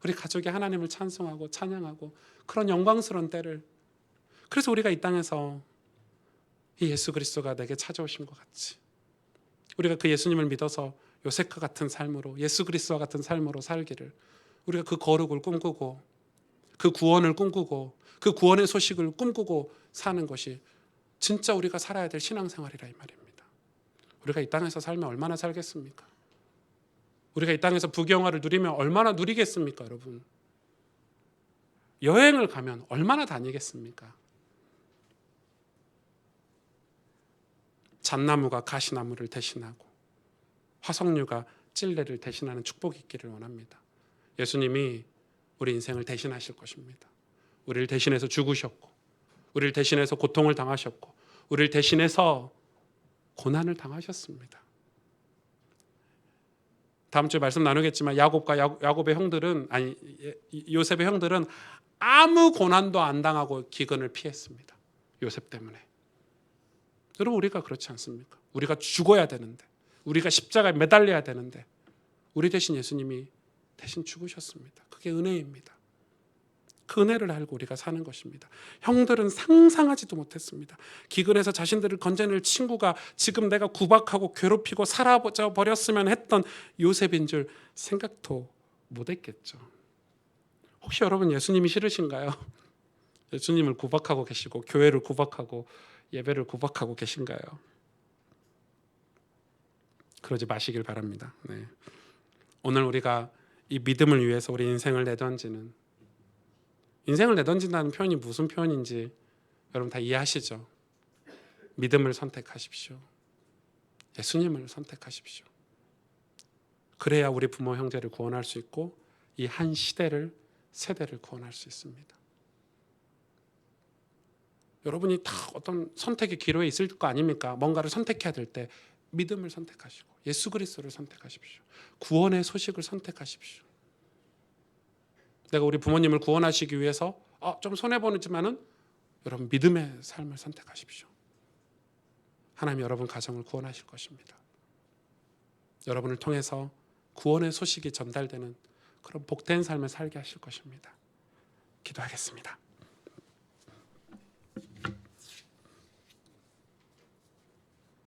우리 가족이 하나님을 찬송하고 찬양하고 그런 영광스러운 때를, 그래서 우리가 이 땅에서 이 예수 그리스도가 내게 찾아오신 것 같이 우리가 그 예수님을 믿어서 요셉과 같은 삶으로, 예수 그리스도와 같은 삶으로 살기를, 우리가 그 거룩을 꿈꾸고 그 구원을 꿈꾸고 그 구원의 소식을 꿈꾸고 사는 것이 진짜 우리가 살아야 될 신앙생활이라 이 말입니다. 우리가 이 땅에서 살면 얼마나 살겠습니까? 우리가 이 땅에서 부귀영화를 누리면 얼마나 누리겠습니까, 여러분? 여행을 가면 얼마나 다니겠습니까? 잣나무가 가시나무를 대신하고 화석류가 찔레를 대신하는 축복이 있기를 원합니다. 예수님이 우리 인생을 대신하실 것입니다. 우리를 대신해서 죽으셨고, 우리를 대신해서 고통을 당하셨고, 우리를 대신해서 고난을 당하셨습니다. 다음 주에 말씀 나누겠지만 야곱의 형들은, 요셉의 형들은 아무 고난도 안 당하고 기근을 피했습니다. 요셉 때문에. 여러분, 우리가 그렇지 않습니까? 우리가 죽어야 되는데, 우리가 십자가에 매달려야 되는데 우리 대신 예수님이 대신 죽으셨습니다. 그게 은혜입니다. 그 은혜를 알고 우리가 사는 것입니다. 형들은 상상하지도 못했습니다. 기근에서 자신들을 건져낼 친구가 지금 내가 구박하고 괴롭히고 사라져 버렸으면 했던 요셉인 줄 생각도 못했겠죠. 혹시 여러분 예수님이 싫으신가요? 예수님을 구박하고 계시고 교회를 구박하고 예배를 구박하고 계신가요? 그러지 마시길 바랍니다. 네. 오늘 우리가 이 믿음을 위해서 우리 인생을 내던지는, 인생을 내던진다는 표현이 무슨 표현인지 여러분 다 이해하시죠? 믿음을 선택하십시오. 예수님을 선택하십시오. 그래야 우리 부모 형제를 구원할 수 있고 이 한 시대를, 세대를 구원할 수 있습니다. 여러분이 다 어떤 선택의 기로에 있을 거 아닙니까? 뭔가를 선택해야 될 때 믿음을 선택하시고 예수 그리스도를 선택하십시오. 구원의 소식을 선택하십시오. 내가 우리 부모님을 구원하시기 위해서 좀 손해보지만은 여러분 믿음의 삶을 선택하십시오. 하나님 여러분 가정을 구원하실 것입니다. 여러분을 통해서 구원의 소식이 전달되는 그런 복된 삶을 살게 하실 것입니다. 기도하겠습니다.